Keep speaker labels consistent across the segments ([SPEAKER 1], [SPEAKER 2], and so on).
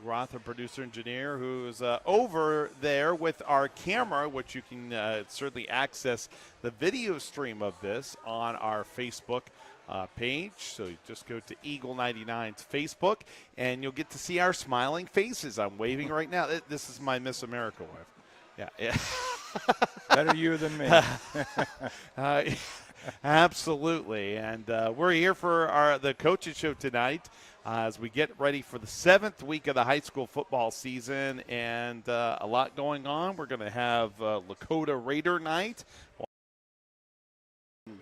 [SPEAKER 1] Roth, our producer engineer, who's over there with our camera, which you can certainly access the video stream of this on our Facebook page. So you just go to Eagle 99's Facebook, and you'll get to see our smiling faces. I'm waving right now. This is my Miss America wife. Yeah.
[SPEAKER 2] Better you than me.
[SPEAKER 1] Absolutely. And we're here for the coaches show tonight as we get ready for the 7th week of the high school football season, and a lot going on. We're going to have Lakota Raider night.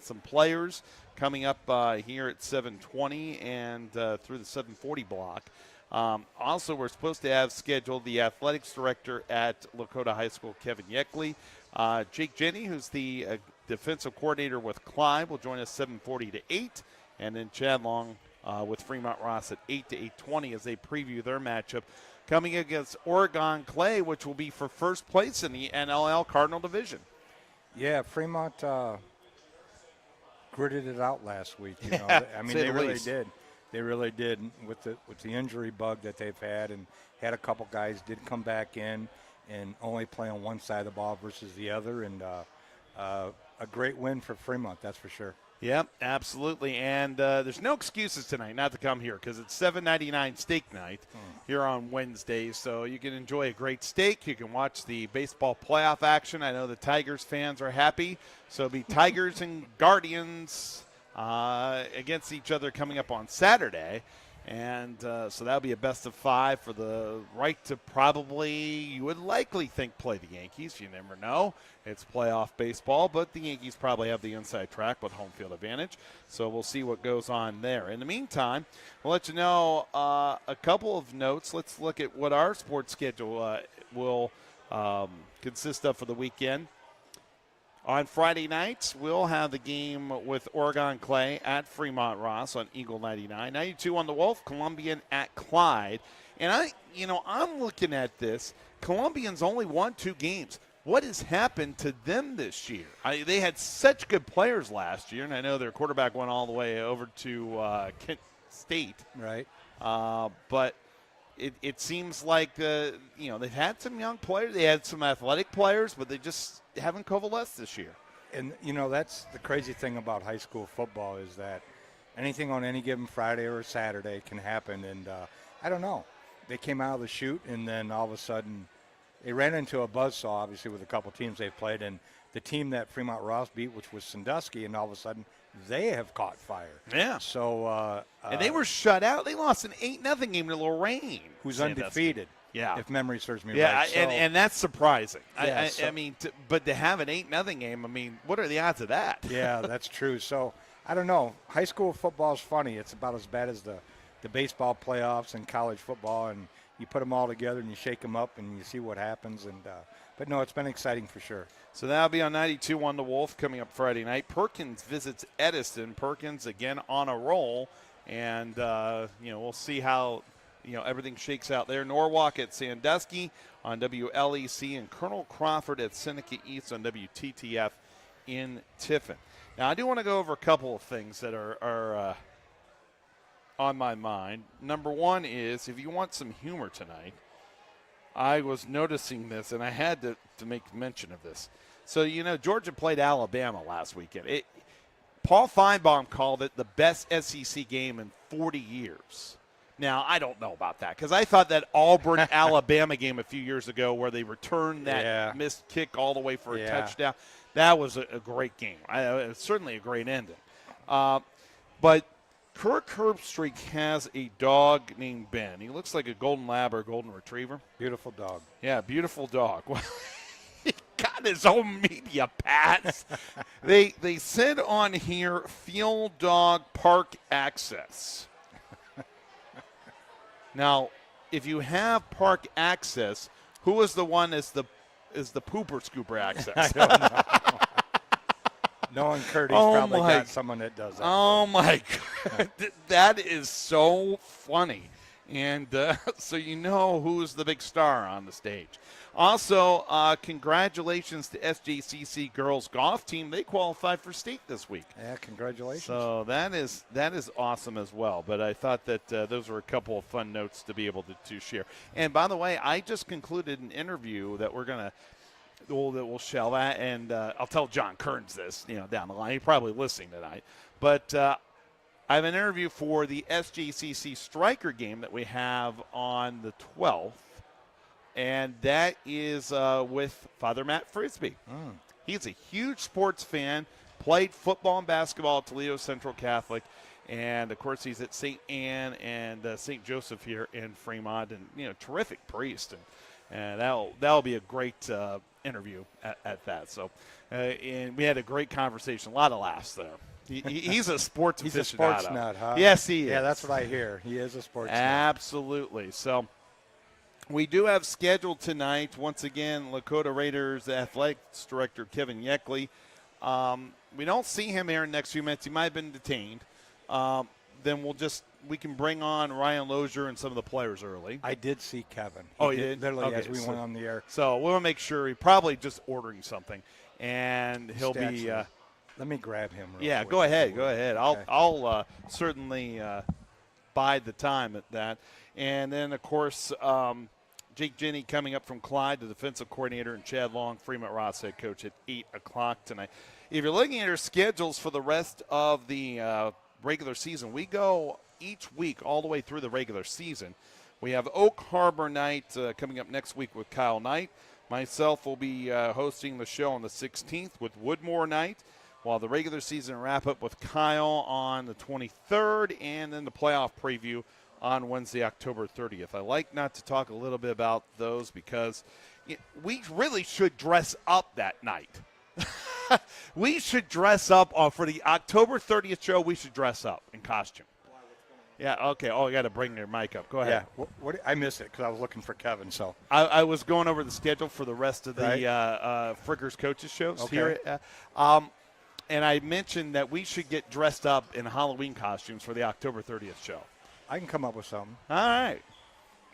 [SPEAKER 1] Some players coming up here at 7:20 and through the 7:40 block. Also, we're supposed to have scheduled the athletics director at Lakota High School, Kevin Yeckley. Jake Jenny, who's the defensive coordinator with Clive, will join us 7:40 to 8. And then Chad Long with Fremont Ross at 8 to 8:20 as they preview their matchup coming against Oregon Clay, which will be for first place in the NLL Cardinal Division.
[SPEAKER 2] Yeah, Fremont gritted it out last week. You know, I mean, they really did. They really did with the injury bug that they've had, and had a couple guys did come back in and only play on one side of the ball versus the other, and a great win for Fremont, that's for sure.
[SPEAKER 1] Yep, absolutely. And there's no excuses tonight not to come here because it's $7.99 steak night here on Wednesdays. So you can enjoy a great steak. You can watch the baseball playoff action. I know the Tigers fans are happy. So it'll be Tigers and Guardians against each other coming up on Saturday. And so that'll be a best of 5 for the right to probably, you would likely think, play the Yankees. You never know. It's playoff baseball, but the Yankees probably have the inside track with home field advantage. So we'll see what goes on there. In the meantime, we'll let you know a couple of notes. Let's look at what our sports schedule will consist of for the weekend. On Friday nights, we'll have the game with Oregon Clay at Fremont Ross on Eagle 99. 92 on the Wolf, Columbian at Clyde. And I'm looking at this. Columbian's only won 2 games. What has happened to them this year? They had such good players last year, and I know their quarterback went all the way over to Kent State.
[SPEAKER 2] Right.
[SPEAKER 1] But it seems like, they've had some young players. They had some athletic players, but they just haven't coalesced this year.
[SPEAKER 2] And, that's the crazy thing about high school football is that anything on any given Friday or Saturday can happen. And I don't know. They came out of the chute, and then all of a sudden they ran into a buzzsaw, obviously, with a couple teams they've played. And the team that Fremont Ross beat, which was Sandusky, and all of a sudden they have caught fire.
[SPEAKER 1] Yeah.
[SPEAKER 2] So
[SPEAKER 1] and they were shut out. They lost an 8-0 game to Lorraine,
[SPEAKER 2] who's undefeated.
[SPEAKER 1] Yeah,
[SPEAKER 2] if memory serves me right.
[SPEAKER 1] Yeah,
[SPEAKER 2] So,
[SPEAKER 1] and that's surprising.
[SPEAKER 2] Yeah,
[SPEAKER 1] I mean, but to have an 8-0 game, I mean, what are the odds of that?
[SPEAKER 2] Yeah, that's true. So I don't know. High school football is funny. It's about as bad as the baseball playoffs and college football, and you put them all together and you shake them up and you see what happens. And but no, it's been exciting for sure.
[SPEAKER 1] So that'll be on 92 on the Wolf coming up Friday night. Perkins visits Edison. Perkins again on a roll, and we'll see how everything shakes out there. Norwalk at Sandusky on WLEC, and Colonel Crawford at Seneca East on WTTF in Tiffin. Now I do want to go over a couple of things that are on my mind. Number one is, if you want some humor tonight, I was noticing this, and I had to make mention of this. So, Georgia played Alabama last weekend. Paul Feinbaum called it the best SEC game in 40 years. Now, I don't know about that because I thought that Auburn-Alabama game a few years ago where they returned that missed kick all the way for a touchdown, that was a great game. It was certainly a great ending. But Kirk Herbstreit has a dog named Ben. He looks like a golden lab or a golden retriever.
[SPEAKER 2] Beautiful dog.
[SPEAKER 1] Yeah, beautiful dog. Well, he got his own media pass. They said on here, Field Dog Park Access. Now, if you have park access, who is the one is the pooper scooper access?
[SPEAKER 2] I don't know. Knowing Curtis probably got someone that does that.
[SPEAKER 1] Oh, my God. That is so funny. And so you know who's the big star on the stage. Also, congratulations to SJCC girls golf team. They qualified for state this week.
[SPEAKER 2] Yeah, congratulations.
[SPEAKER 1] So that is awesome as well. But I thought that those were a couple of fun notes to be able to share. And by the way, I just concluded an interview that we'll shell at, and I'll tell John Kearns this, down the line. He's probably listening tonight. But I have an interview for the SJCC Striker game that we have on the 12th. And that is with Father Matt Frisbee. He's a huge sports fan, played football and basketball at Toledo Central Catholic, and, of course, he's at St. Anne and St. Joseph here in Fremont, and, terrific priest. And that'll be a great interview at that. So, and we had a great conversation, a lot of laughs there. He's a sports
[SPEAKER 2] He's
[SPEAKER 1] aficionado.
[SPEAKER 2] a sports nut, huh?
[SPEAKER 1] Yes, he is.
[SPEAKER 2] Yeah, that's what I hear. He is a sports nut.
[SPEAKER 1] Absolutely. So we do have scheduled tonight, once again, Lakota Raiders Athletics Director Kevin Yeckley. We don't see him here in the next few minutes. He might have been detained. Then we can bring on Ryan Lozier and some of the players early.
[SPEAKER 2] I did see Kevin.
[SPEAKER 1] Oh, you did?
[SPEAKER 2] Literally,
[SPEAKER 1] Okay,
[SPEAKER 2] as we went on the air.
[SPEAKER 1] So we'll make sure he's probably just ordering something, and he'll be.
[SPEAKER 2] Actually, let me grab him.
[SPEAKER 1] Yeah,
[SPEAKER 2] quick.
[SPEAKER 1] go ahead.
[SPEAKER 2] Okay.
[SPEAKER 1] I'll certainly bide the time at that. And then, of course, Jake Jenny coming up from Clyde, the defensive coordinator, and Chad Long, Fremont Ross head coach, at 8 o'clock tonight. If you're looking at our schedules for the rest of the regular season, we go each week all the way through the regular season. We have Oak Harbor night coming up next week with Kyle Knight. Myself will be hosting the show on the 16th with Woodmore night, while the regular season wrap up with Kyle on the 23rd, and then the playoff preview on Wednesday, October 30th. I like not to talk a little bit about those because we really should dress up that night. We should dress up for the October 30th show. We should dress up in costume. Yeah, okay. Oh, I got to bring your mic up. Go ahead.
[SPEAKER 2] Yeah, I missed it because I was looking for Kevin. So
[SPEAKER 1] I was going over the schedule for the rest of the Frickers coaches shows here. And I mentioned that we should get dressed up in Halloween costumes for the October 30th show.
[SPEAKER 2] I can come up with something.
[SPEAKER 1] All right.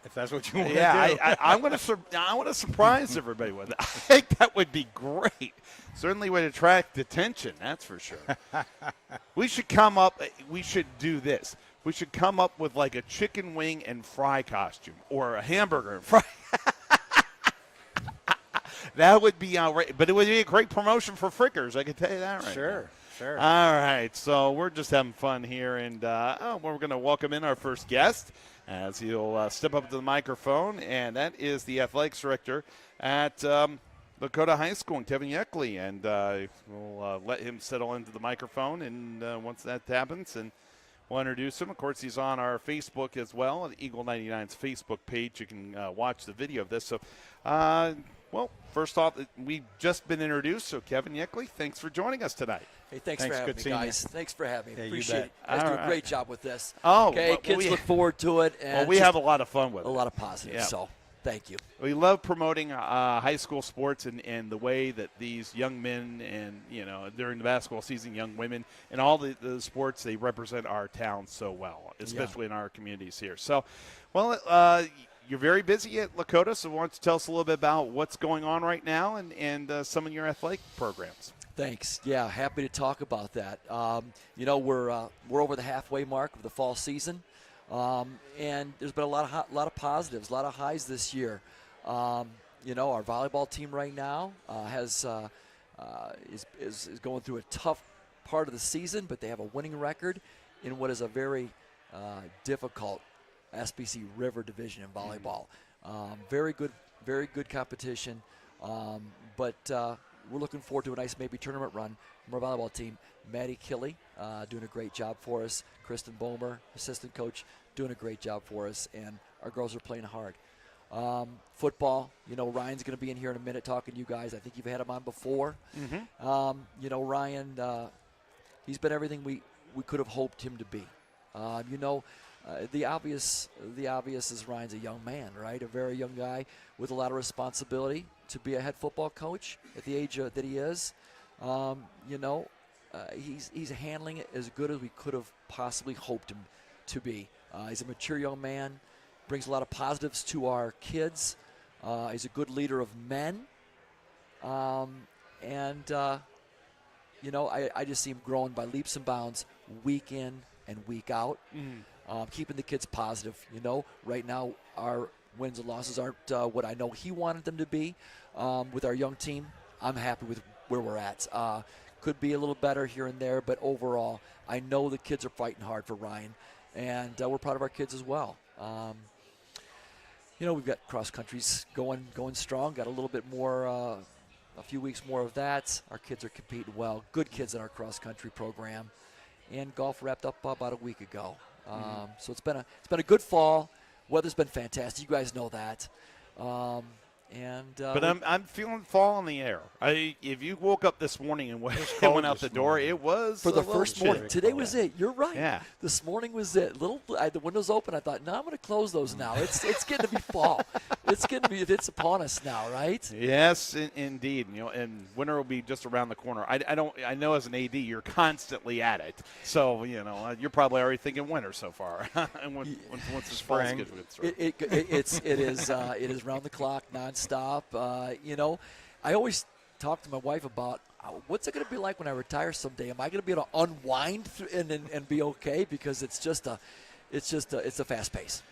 [SPEAKER 2] If that's what you want to do.
[SPEAKER 1] I want to surprise everybody with it. I think that would be great. Certainly would attract attention, that's for sure. We should do this. We should come up with like a chicken wing and fry costume or a hamburger and fry. That would be outrageous. But it would be a great promotion for Frickers, I can tell you that right now.
[SPEAKER 2] Sure.
[SPEAKER 1] All right, so we're just having fun here, and we're going to welcome in our first guest as he'll step up to the microphone, and that is the athletics director at Lakota High School, and Kevin Yeckley, and we'll let him settle into the microphone, and once that happens, and we'll introduce him. Of course, he's on our Facebook as well, at Eagle 99's Facebook page. You can watch the video of this. So, well, first off, we've just been introduced, so Kevin Yeckley, thanks for joining us tonight.
[SPEAKER 3] Hey, thanks for having me, guys. Thanks for having me. Appreciate it. You guys do a great job with this. Okay, kids look forward to it. And
[SPEAKER 1] we have a lot of fun with it.
[SPEAKER 3] A lot of positives, so thank you.
[SPEAKER 1] We love promoting high school sports and the way that these young men and, during the basketball season, young women, and all the sports, they represent our town so well, especially in our communities here. So, well, you're very busy at Lakota, so why don't you tell us a little bit about what's going on right now and some of your athletic programs.
[SPEAKER 3] Thanks. Yeah, happy to talk about that. We're over the halfway mark of the fall season, and there's been a lot of positives, a lot of highs this year. Our volleyball team right now is going through a tough part of the season, but they have a winning record in what is a very difficult SBC River division in volleyball. Very good competition, but we're looking forward to a nice maybe tournament run from our volleyball team. Maddie Killey doing a great job for us. Kristen Bomer, assistant coach, doing a great job for us, and our girls are playing hard. Football, Ryan's going to be in here in a minute talking to you guys. I think you've had him on before. Mm-hmm. Ryan, he's been everything we could have hoped him to be. The obvious is Ryan's a young man, right? A very young guy with a lot of responsibility to be a head football coach at the age that he is. He's handling it as good as we could have possibly hoped him to be. He's a mature young man. brings a lot of positives to our kids. He's a good leader of men. I just see him growing by leaps and bounds week in and week out, keeping the kids positive. Right now our wins and losses aren't what I know he wanted them to be. With our young team, I'm happy with where we're at. Could be a little better here and there, but overall, I know the kids are fighting hard for Ryan, and we're proud of our kids as well. We've got cross countries going strong. Got a little bit more, a few weeks more of that. Our kids are competing well. Good kids in our cross country program, and golf wrapped up about a week ago. So it's been a good fall. Weather's been fantastic. You guys know that. But
[SPEAKER 1] I'm feeling fall in the air. If you woke up this morning and went out the door, it was
[SPEAKER 3] for the first morning. Today was it. You're right.
[SPEAKER 1] Yeah.
[SPEAKER 3] This morning was it. I had the windows open. I thought, no, I'm going to close those now. It's getting to be fall. It's upon us now, right?
[SPEAKER 1] Yes, indeed. And winter will be just around the corner. I know as an AD, you're constantly at it. So you're probably already thinking winter so far. And once this fall schedule gets through,
[SPEAKER 3] it is round the clock, nonstop. I always talk to my wife about what's it going to be like when I retire someday. Am I going to be able to unwind and be okay? Because it's a fast pace.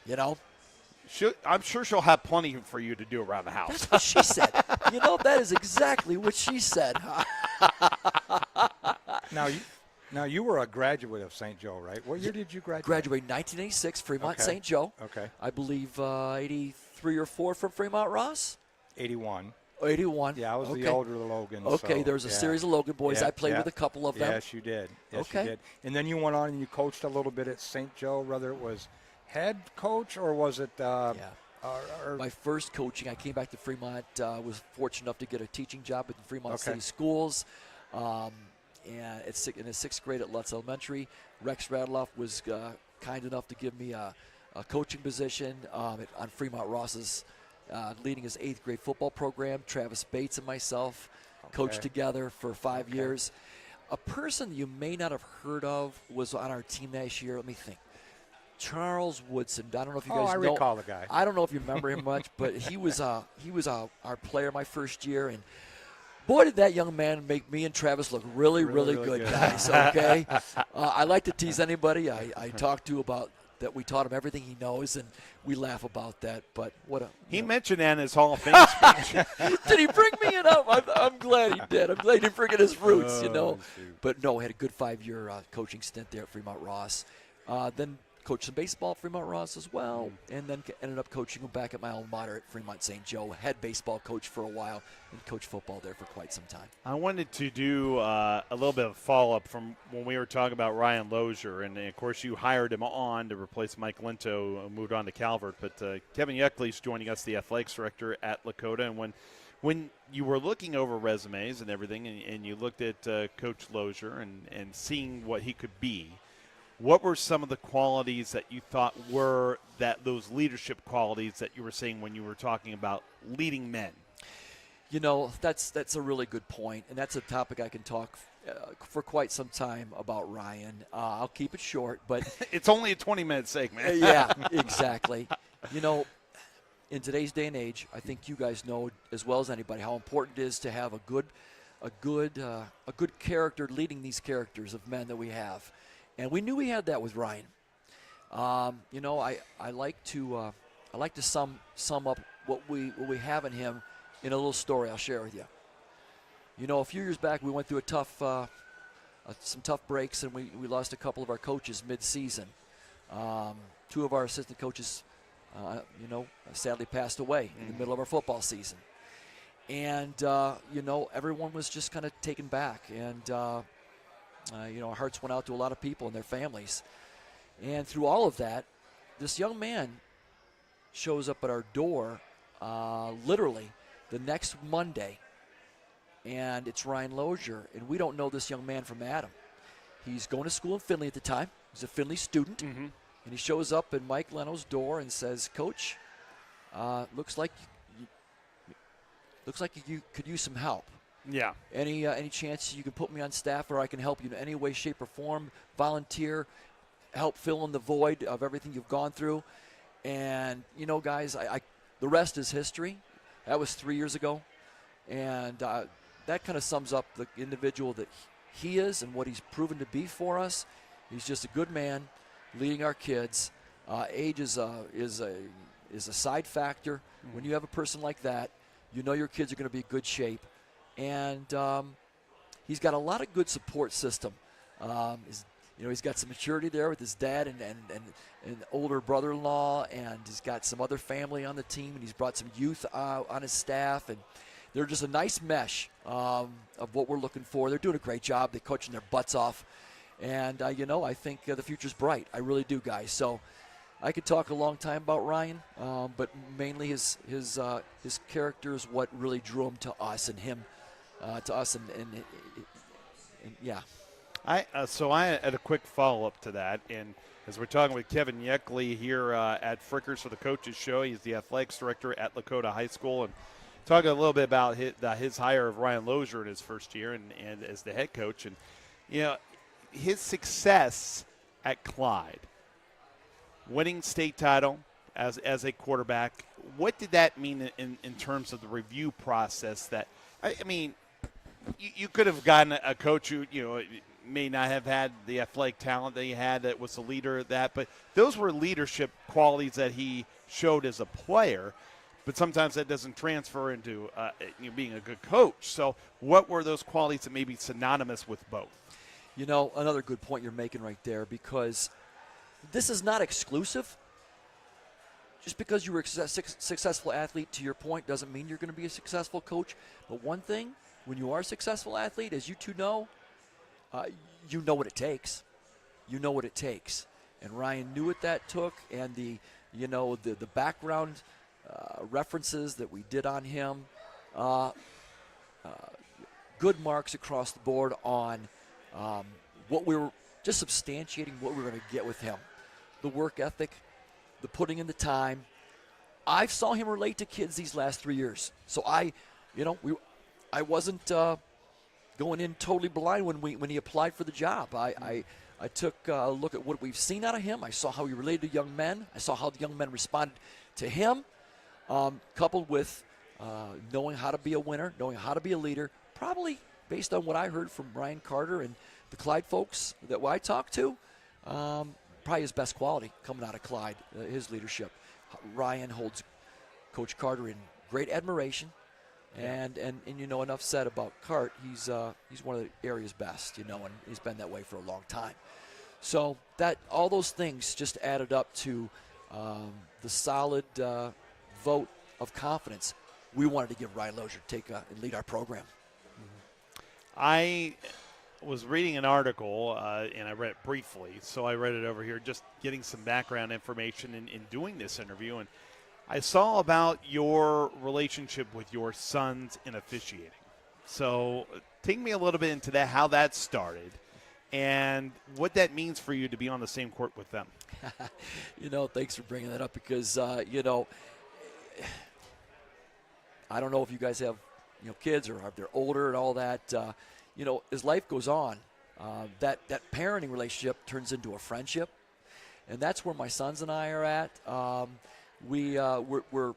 [SPEAKER 1] I'm sure she'll have plenty for you to do around the house.
[SPEAKER 3] That's what she said. That is exactly what she said.
[SPEAKER 2] Now you were a graduate of St. Joe, right? What year did you graduate?
[SPEAKER 3] Graduated 1986, Fremont St. Joe.
[SPEAKER 2] Okay.
[SPEAKER 3] I believe 83 or 4 from Fremont Ross.
[SPEAKER 2] 81.
[SPEAKER 3] 81.
[SPEAKER 2] Yeah, I was
[SPEAKER 3] okay.
[SPEAKER 2] the older Logan.
[SPEAKER 3] Okay,
[SPEAKER 2] so,
[SPEAKER 3] there was a series of Logan boys. I played with a couple of them.
[SPEAKER 2] Yes, you did. Yes,
[SPEAKER 3] okay.
[SPEAKER 2] you did. And then you went on and you coached a little bit at St. Joe, whether it was head coach or was it
[SPEAKER 3] my first coaching, I came back to Fremont, was fortunate enough to get a teaching job at the Fremont City Schools. And in the 6th grade at Lutz Elementary, Rex Radloff was kind enough to give me a coaching position on Fremont Ross's leading his 8th grade football program. Travis Bates and myself coached together for 5 years. A person you may not have heard of was on our team that year. Let me think. Charles Woodson. I don't know if you guys know.
[SPEAKER 2] I recall the guy.
[SPEAKER 3] I don't know if you remember him much, but he was our player my first year, and boy, did that young man make me and Travis look really good guys. Okay, I like to tease anybody I talk to about that. We taught him everything he knows, and we laugh about that. But
[SPEAKER 1] he mentioned that in his Hall of Fame speech.
[SPEAKER 3] Did he bring me it up? I'm glad he did. I'm glad he didn't forget his roots,
[SPEAKER 2] Shoot.
[SPEAKER 3] But no, had a good 5-year coaching stint there at Fremont Ross. Then coached some baseball at Fremont Ross as well, and then ended up coaching back at my alma mater at Fremont St. Joe. Head baseball coach for a while and coached football there for quite some time.
[SPEAKER 1] I wanted to do a little bit of follow-up from when we were talking about Ryan Lozier, and of course you hired him on to replace Mike Linto, who moved on to Calvert. But Kevin Yuckley is joining us, the athletics director at Lakota, and when you were looking over resumes and everything, and you looked at Coach Lozier and seeing what he could be, what were some of the qualities that you thought were those leadership qualities that you were saying when you were talking about leading men?
[SPEAKER 3] That's a really good point, and that's a topic I can talk for quite some time about Ryan. I'll keep it short, but
[SPEAKER 1] it's only a 20-minute segment.
[SPEAKER 3] Yeah, exactly. In today's day and age, I think you guys know as well as anybody how important it is to have a good character leading these characters of men that we have. And we knew we had that with Ryan. I like to sum up what we have in him in a little story I'll share with you. A few years back we went through some tough breaks, and we lost a couple of our coaches mid-season. 2 of our assistant coaches, sadly passed away in the middle of our football season. And everyone was just kind of taken back, and our hearts went out to a lot of people and their families. And through all of that, this young man shows up at our door literally the next Monday, and it's Ryan Lozier. And we don't know this young man from Adam. He's going to school in Findlay at the time. He's a Findlay student. Mm-hmm. And he shows up at Mike Leno's door and says, Coach, looks like you could use some help.
[SPEAKER 1] Yeah.
[SPEAKER 3] Any chance you can put me on staff, or I can help you in any way, shape, or form, volunteer, help fill in the void of everything you've gone through? And, guys, the rest is history. That was 3 years ago. And that kind of sums up the individual that he is and what he's proven to be for us. He's just a good man leading our kids. Age is a side factor. When you have a person like that, your kids are going to be in good shape. And he's got a lot of good support system. He's got some maturity there with his dad and older brother-in-law, and he's got some other family on the team, and he's brought some youth on his staff, and they're just a nice mesh of what we're looking for. They're doing a great job. They're coaching their butts off, and I think the future's bright. I really do, guys. So I could talk a long time about Ryan, but mainly his character is what really drew him to us and him to us, and yeah.
[SPEAKER 1] I had a quick follow-up to that, and as we're talking with Kevin Yeckley here at Frickers for the Coaches Show, he's the athletics director at Lakota High School, and talking a little bit about his hire of Ryan Lozier in his first year and as the head coach, and his success at Clyde, winning state title as a quarterback. What did that mean in terms of the review process? That I mean, you could have gotten a coach who may not have had the athletic talent that he had, that was a leader of that, but those were leadership qualities that he showed as a player, but sometimes that doesn't transfer into being a good coach. So what were those qualities that may be synonymous with both?
[SPEAKER 3] Another good point you're making right there, because this is not exclusive. Just because you were a successful athlete, to your point, doesn't mean you're going to be a successful coach. But one thing, when you are a successful athlete, as you two know, you know what it takes. You know what it takes. And Ryan knew what that took, and the background references that we did on him, good marks across the board on what we were just substantiating what we were going to get with him. The work ethic, the putting in the time. I saw him relate to kids these last 3 years. So I wasn't going in totally blind when he applied for the job. I took a look at what we've seen out of him. I saw how he related to young men. I saw how the young men responded to him, coupled with knowing how to be a winner, knowing how to be a leader, probably based on what I heard from Brian Carter and the Clyde folks that I talked to, probably his best quality coming out of Clyde, his leadership. Ryan holds Coach Carter in great admiration. And enough said about Cart. He's one of the area's best, and he's been that way for a long time. So that all those things just added up to the solid vote of confidence we wanted to give Ryan Lozier to take and lead our program.
[SPEAKER 1] I was reading an article, and I read it briefly, so I read it over here, just getting some background information in doing this interview, and I saw about your relationship with your sons in officiating. So take me a little bit into that, how that started, and what that means for you to be on the same court with them.
[SPEAKER 3] Thanks for bringing that up, because, I don't know if you guys have, kids or if they're older and all that. As life goes on, that parenting relationship turns into a friendship, and that's where my sons and I are at. We're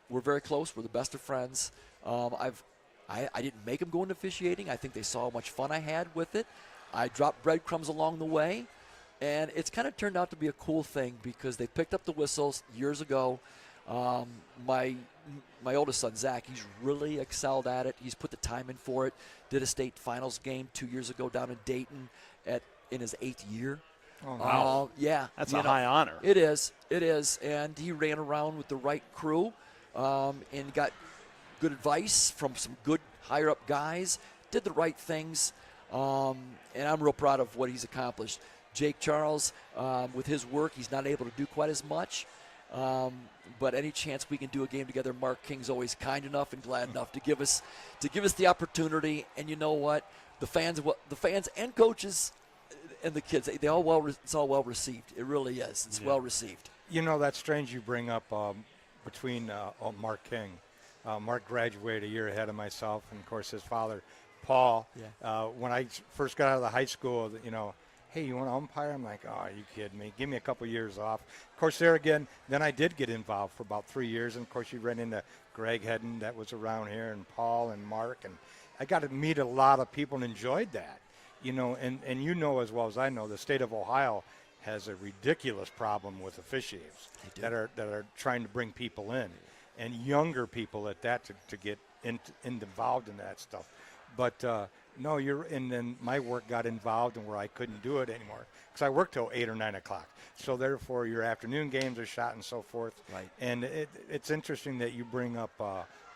[SPEAKER 3] very close. We're the best of friends. I didn't make them go into officiating. I think they saw how much fun I had with it. I dropped breadcrumbs along the way, and it's kind of turned out to be a cool thing because they picked up the whistles years ago. My oldest son, Zach, he's really excelled at it. He's put the time in for it. Did a state finals game 2 years ago down in Dayton in his 8th year.
[SPEAKER 1] Oh, wow.
[SPEAKER 3] Yeah.
[SPEAKER 1] That's a high honor.
[SPEAKER 3] It is. And he ran around with the right crew and got good advice from some good higher-up guys, did the right things, and I'm real proud of what he's accomplished. Jake Charles, with his work, he's not able to do quite as much, but any chance we can do a game together, Mark King's always kind enough and glad enough to give us the opportunity. And you know what? The fans and coaches and the kids, it's all well received. It really is. It's well received.
[SPEAKER 2] That's strange you bring up between Mark King. Mark graduated a year ahead of myself, and of course his father, Paul. Yeah. When I first got out of the high school, hey, you want to umpire? I'm like, oh, are you kidding me? Give me a couple years off. Of course, there again, then I did get involved for about 3 years. And, of course, you ran into Greg Hedden that was around here and Paul and Mark. And I got to meet a lot of people and enjoyed that. And you know as well as I know, the state of Ohio has a ridiculous problem with officiators that are trying to bring people in, and younger people at that to get involved in that stuff. But no, and then my work got involved in where I couldn't do it anymore because I worked till 8 or 9 o'clock. So therefore, your afternoon games are shot and so forth.
[SPEAKER 3] Right.
[SPEAKER 2] And it's interesting that you bring up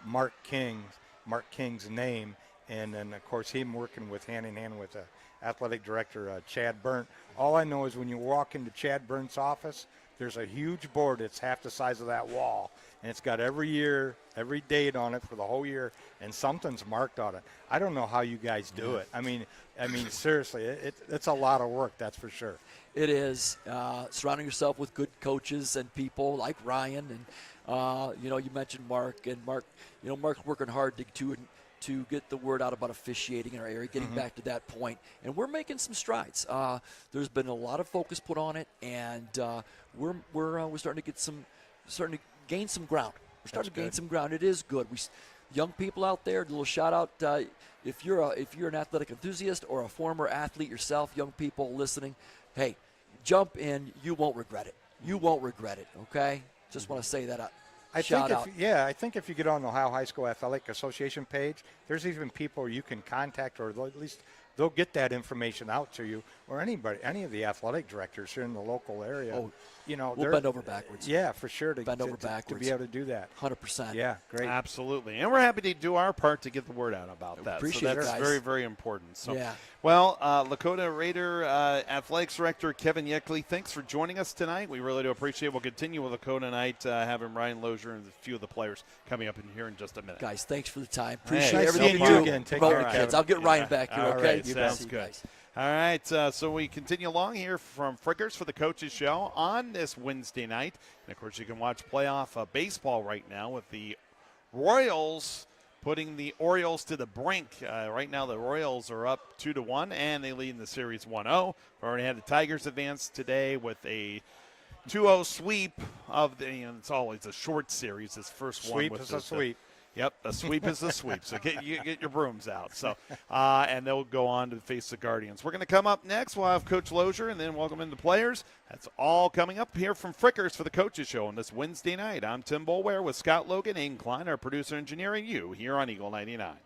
[SPEAKER 2] Mark King's name, and then of course him working with hand in hand with athletic director Chad Burnt. All I know is when you walk into Chad Burnt's office, there's a huge board that's half the size of that wall, and it's got every year, every date on it for the whole year, and something's marked on it. I don't know how you guys do it. I mean, seriously, it's a lot of work, that's for sure.
[SPEAKER 3] It is. Surrounding yourself with good coaches and people like Ryan, and you mentioned Mark, and Mark's working hard to get the word out about officiating in our area, getting back to that point. And we're making some strides. There's been a lot of focus put on it, and we're starting to gain some ground. We're starting to gain some ground. It is good. Young people out there, a little shout out. If you're an athletic enthusiast or a former athlete yourself, young people listening, hey, jump in. You won't regret it. You won't regret it. Okay. Just want to say that.
[SPEAKER 2] I think if you get on the Ohio High School Athletic Association page, there's even people you can contact, or at least they'll get that information out to you, or any of the athletic directors here in the local area.
[SPEAKER 3] Oh, we'll bend over backwards.
[SPEAKER 2] Yeah, for sure. To
[SPEAKER 3] bend over backwards.
[SPEAKER 2] To be able to do that.
[SPEAKER 3] 100%.
[SPEAKER 2] Yeah, great.
[SPEAKER 1] Absolutely. And we're happy to do our part to get the word out about that.
[SPEAKER 3] Appreciate
[SPEAKER 1] so that's
[SPEAKER 3] it, guys.
[SPEAKER 1] very, very important. So,
[SPEAKER 3] yeah.
[SPEAKER 1] Well, Lakota Raider Athletics Director Kevin Yeckley, thanks for joining us tonight. We really do appreciate it. We'll continue with Lakota night, having Ryan Lozier and a few of the players coming up in here in just a minute.
[SPEAKER 3] Guys, thanks for the time. Appreciate
[SPEAKER 2] Nice
[SPEAKER 3] everything
[SPEAKER 2] seeing
[SPEAKER 3] you
[SPEAKER 2] you
[SPEAKER 3] do.
[SPEAKER 2] again. Take
[SPEAKER 3] Promoting
[SPEAKER 2] care,
[SPEAKER 3] the kids.
[SPEAKER 2] Kevin.
[SPEAKER 3] I'll get Ryan back here,
[SPEAKER 1] All
[SPEAKER 3] okay?
[SPEAKER 1] right,
[SPEAKER 3] You
[SPEAKER 1] sounds
[SPEAKER 3] bet.
[SPEAKER 1] good.
[SPEAKER 3] Guys.
[SPEAKER 1] All right, so we continue along here from Frickers for the Coaches Show on this Wednesday night. And, of course, you can watch playoff baseball right now with the Royals putting the Orioles to the brink. Right now the Royals are up 2-1, and they lead in the series 1-0. We've already had the Tigers advance today with a 2-0 sweep of the. It's always a short series. This first
[SPEAKER 2] Sweep
[SPEAKER 1] one
[SPEAKER 2] is a sweep.
[SPEAKER 1] Yep, a sweep is a sweep. So get your brooms out. So and they'll go on to face the Guardians. We're going to come up next. We'll have Coach Lozier and then welcome in the players. That's all coming up here from Frickers for the Coaches Show on this Wednesday night. I'm Tim Bolware with Scott Logan, Aiden Klein, our producer engineer, and you here on Eagle 99.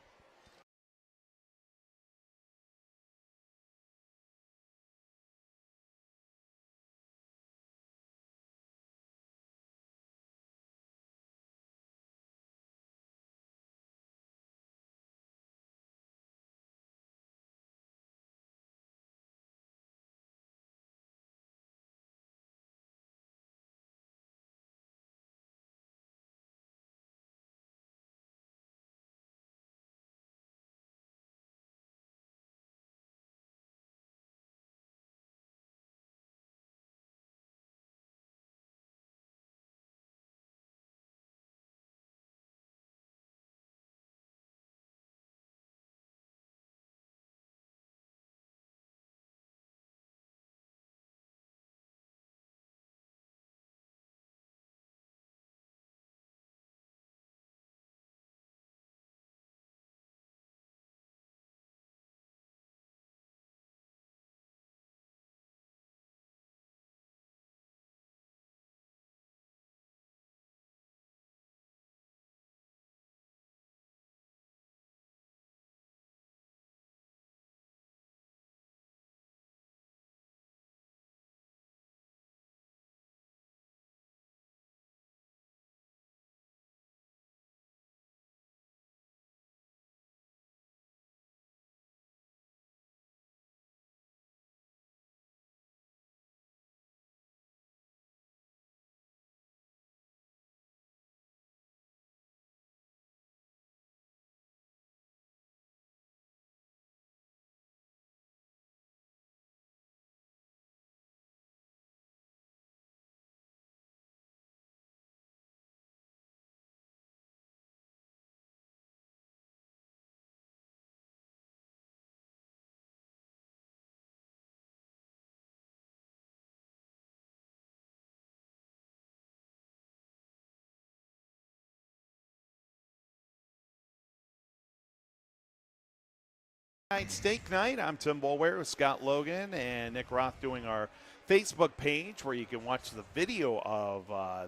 [SPEAKER 1] Steak Night. I'm Tim Boulware with Scott Logan and Nick Roth doing our Facebook page where you can watch the video of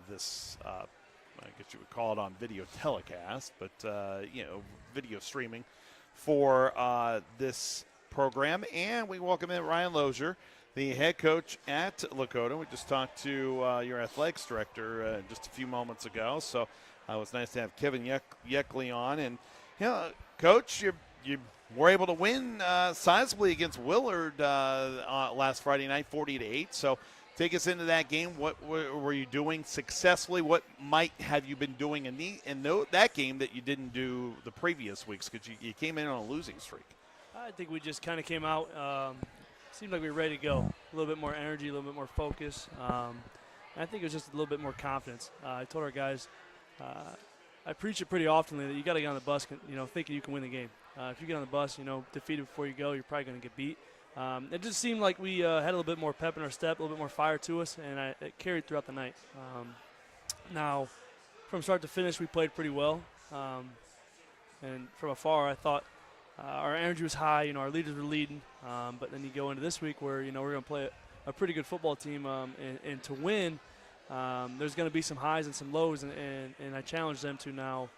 [SPEAKER 1] this, I guess you would call it on video telecast, but, video streaming for this program. And we welcome in Ryan Lozier, the head coach at Lakota. We just talked to your athletics director just a few moments ago, so it was nice to have Kevin Yeckley on. And, Coach, you were able to win sizably against Willard last Friday night, 40-8. So take us into that game. What were you doing successfully? What might have you been doing in that game that you didn't do the previous weeks? Because you came in on a losing streak.
[SPEAKER 4] I think we just kind of came out. Seemed like we were ready to go. A little bit more energy, a little bit more focus. I think it was just a little bit more confidence. I told our guys, I preach it pretty often that you got to get on the bus, thinking you can win the game. If you get on the bus, defeated before you go, you're probably going to get beat. It just seemed like we had a little bit more pep in our step, a little bit more fire to us, and it carried throughout the night. Now, from start to finish, we played pretty well. And from afar, I thought our energy was high. Our leaders were leading. But then you go into this week where, we're going to play a pretty good football team. And to win, there's going to be some highs and some lows. And I challenge them to now,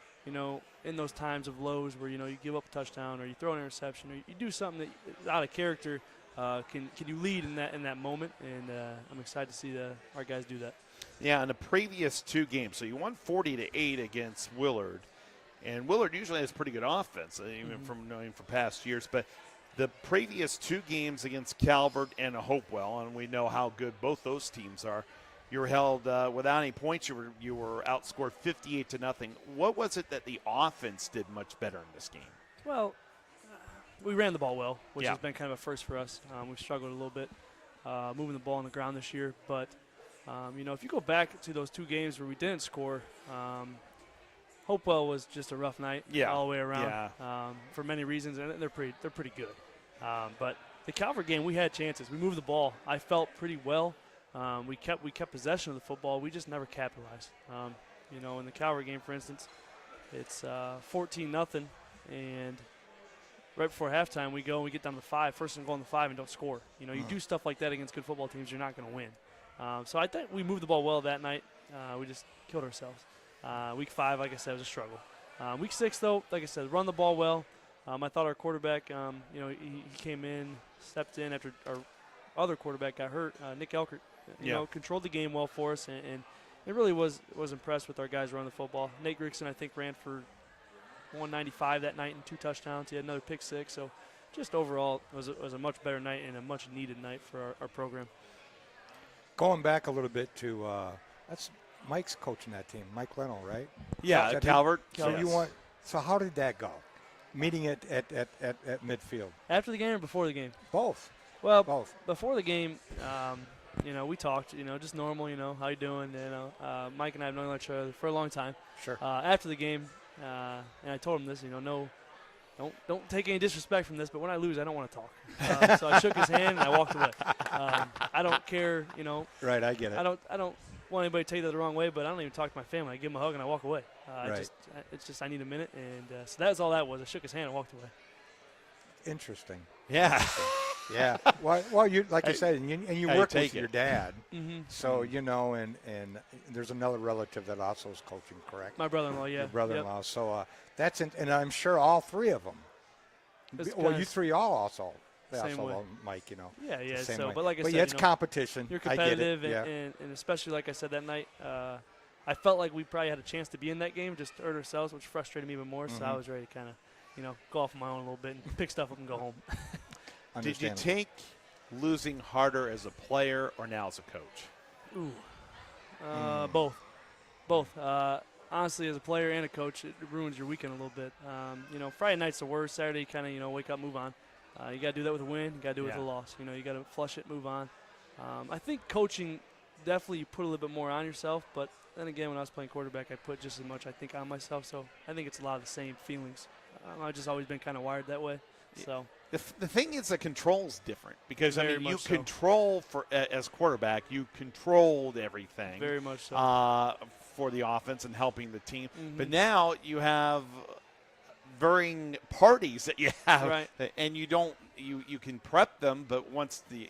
[SPEAKER 4] in those times of lows where, you give up a touchdown or you throw an interception or you do something that is out of character, can you lead in that moment? And I'm excited to see our guys do that.
[SPEAKER 1] Yeah, in the previous two games, so you won 40-8 against Willard. And Willard usually has pretty good offense, even from knowing for past years. But the previous two games against Calvert and Hopewell, and we know how good both those teams are, you were held without any points. You were outscored 58-0. What was it that the offense did much better in this game?
[SPEAKER 4] Well, we ran the ball well, which has been kind of a first for us. We've struggled a little bit moving the ball on the ground this year. But, if you go back to those two games where we didn't score, Hopewell was just a rough night all the way around for many reasons, and they're pretty good. But the Calvert game, we had chances. We moved the ball. I felt pretty well. We kept possession of the football. We just never capitalized. In the Calvert game, for instance, it's 14-0, and right before halftime, we go and we get down to 5, first and goal on the 5, and don't score. You do stuff like that against good football teams, you're not going to win. So I think we moved the ball well that night. We just killed ourselves. Week 5, like I said, was a struggle. Week 6, though, like I said, run the ball well. I thought our quarterback, he came in, stepped in after our other quarterback got hurt. Nick Elkert, controlled the game well for us, and it really was impressed with our guys running the football. Nate Grigson, I think, ran for 195 that night and 2 touchdowns. He had another pick 6. So just overall, it was a much better night and a much needed night for our program.
[SPEAKER 2] Going back a little bit to that's Mike's coaching that team, Mike Leno, right?
[SPEAKER 1] Yeah, Calvert.
[SPEAKER 2] So how did that go? Meeting at midfield.
[SPEAKER 4] After the game or before the game?
[SPEAKER 2] Both.
[SPEAKER 4] Well,
[SPEAKER 2] both.
[SPEAKER 4] Before the game, we talked. Just normal. How you doing? Mike and I have known each other for a long time.
[SPEAKER 2] Sure.
[SPEAKER 4] After the game, and I told him this. No, don't take any disrespect from this, but when I lose, I don't want to talk. So I shook his hand and I walked away. I don't care.
[SPEAKER 2] Right, I get it.
[SPEAKER 4] I don't want anybody to take that the wrong way, but I don't even talk to my family. I give them a hug and I walk away.
[SPEAKER 2] Right.
[SPEAKER 4] It's just I need a minute, and so that's all that was. I shook his hand and walked away.
[SPEAKER 2] Interesting.
[SPEAKER 1] Yeah.
[SPEAKER 2] Yeah. Well, you like you said, and you work with your dad, so and there's another relative that also is coaching, correct?
[SPEAKER 4] My brother-in-law, yeah.
[SPEAKER 2] Your brother-in-law. Yep. So that's and I'm sure all 3 of them. Well, you 3 all also.
[SPEAKER 4] Same way.
[SPEAKER 2] Mike,
[SPEAKER 4] Yeah.
[SPEAKER 2] So,
[SPEAKER 4] but like I said,
[SPEAKER 2] it's competition.
[SPEAKER 4] You're competitive,
[SPEAKER 2] I get it.
[SPEAKER 4] And especially like I said that night, I felt like we probably had a chance to be in that game, just hurt ourselves, which frustrated me even more. So I was ready to kind of, go off on my own a little bit and pick stuff up and go home.
[SPEAKER 1] Did you take losing harder as a player or now as a coach?
[SPEAKER 4] Ooh. Both. Honestly, as a player and a coach, it ruins your weekend a little bit. Friday night's the worst. Saturday, you kind of, wake up, move on. You got to do that with a win. You got to do it with a loss. You got to flush it, move on. I think coaching, definitely you put a little bit more on yourself, but then again, when I was playing quarterback, I put just as much, I think, on myself. So I think it's a lot of the same feelings. I've just always been kind of wired that way. So
[SPEAKER 1] the thing is, the control's different because
[SPEAKER 4] Very
[SPEAKER 1] you
[SPEAKER 4] much so.
[SPEAKER 1] control as quarterback, you controlled everything.
[SPEAKER 4] Very much so.
[SPEAKER 1] For the offense and helping the team. But now you have varying parties that you have,
[SPEAKER 4] right.
[SPEAKER 1] and you don't you can prep them, but once the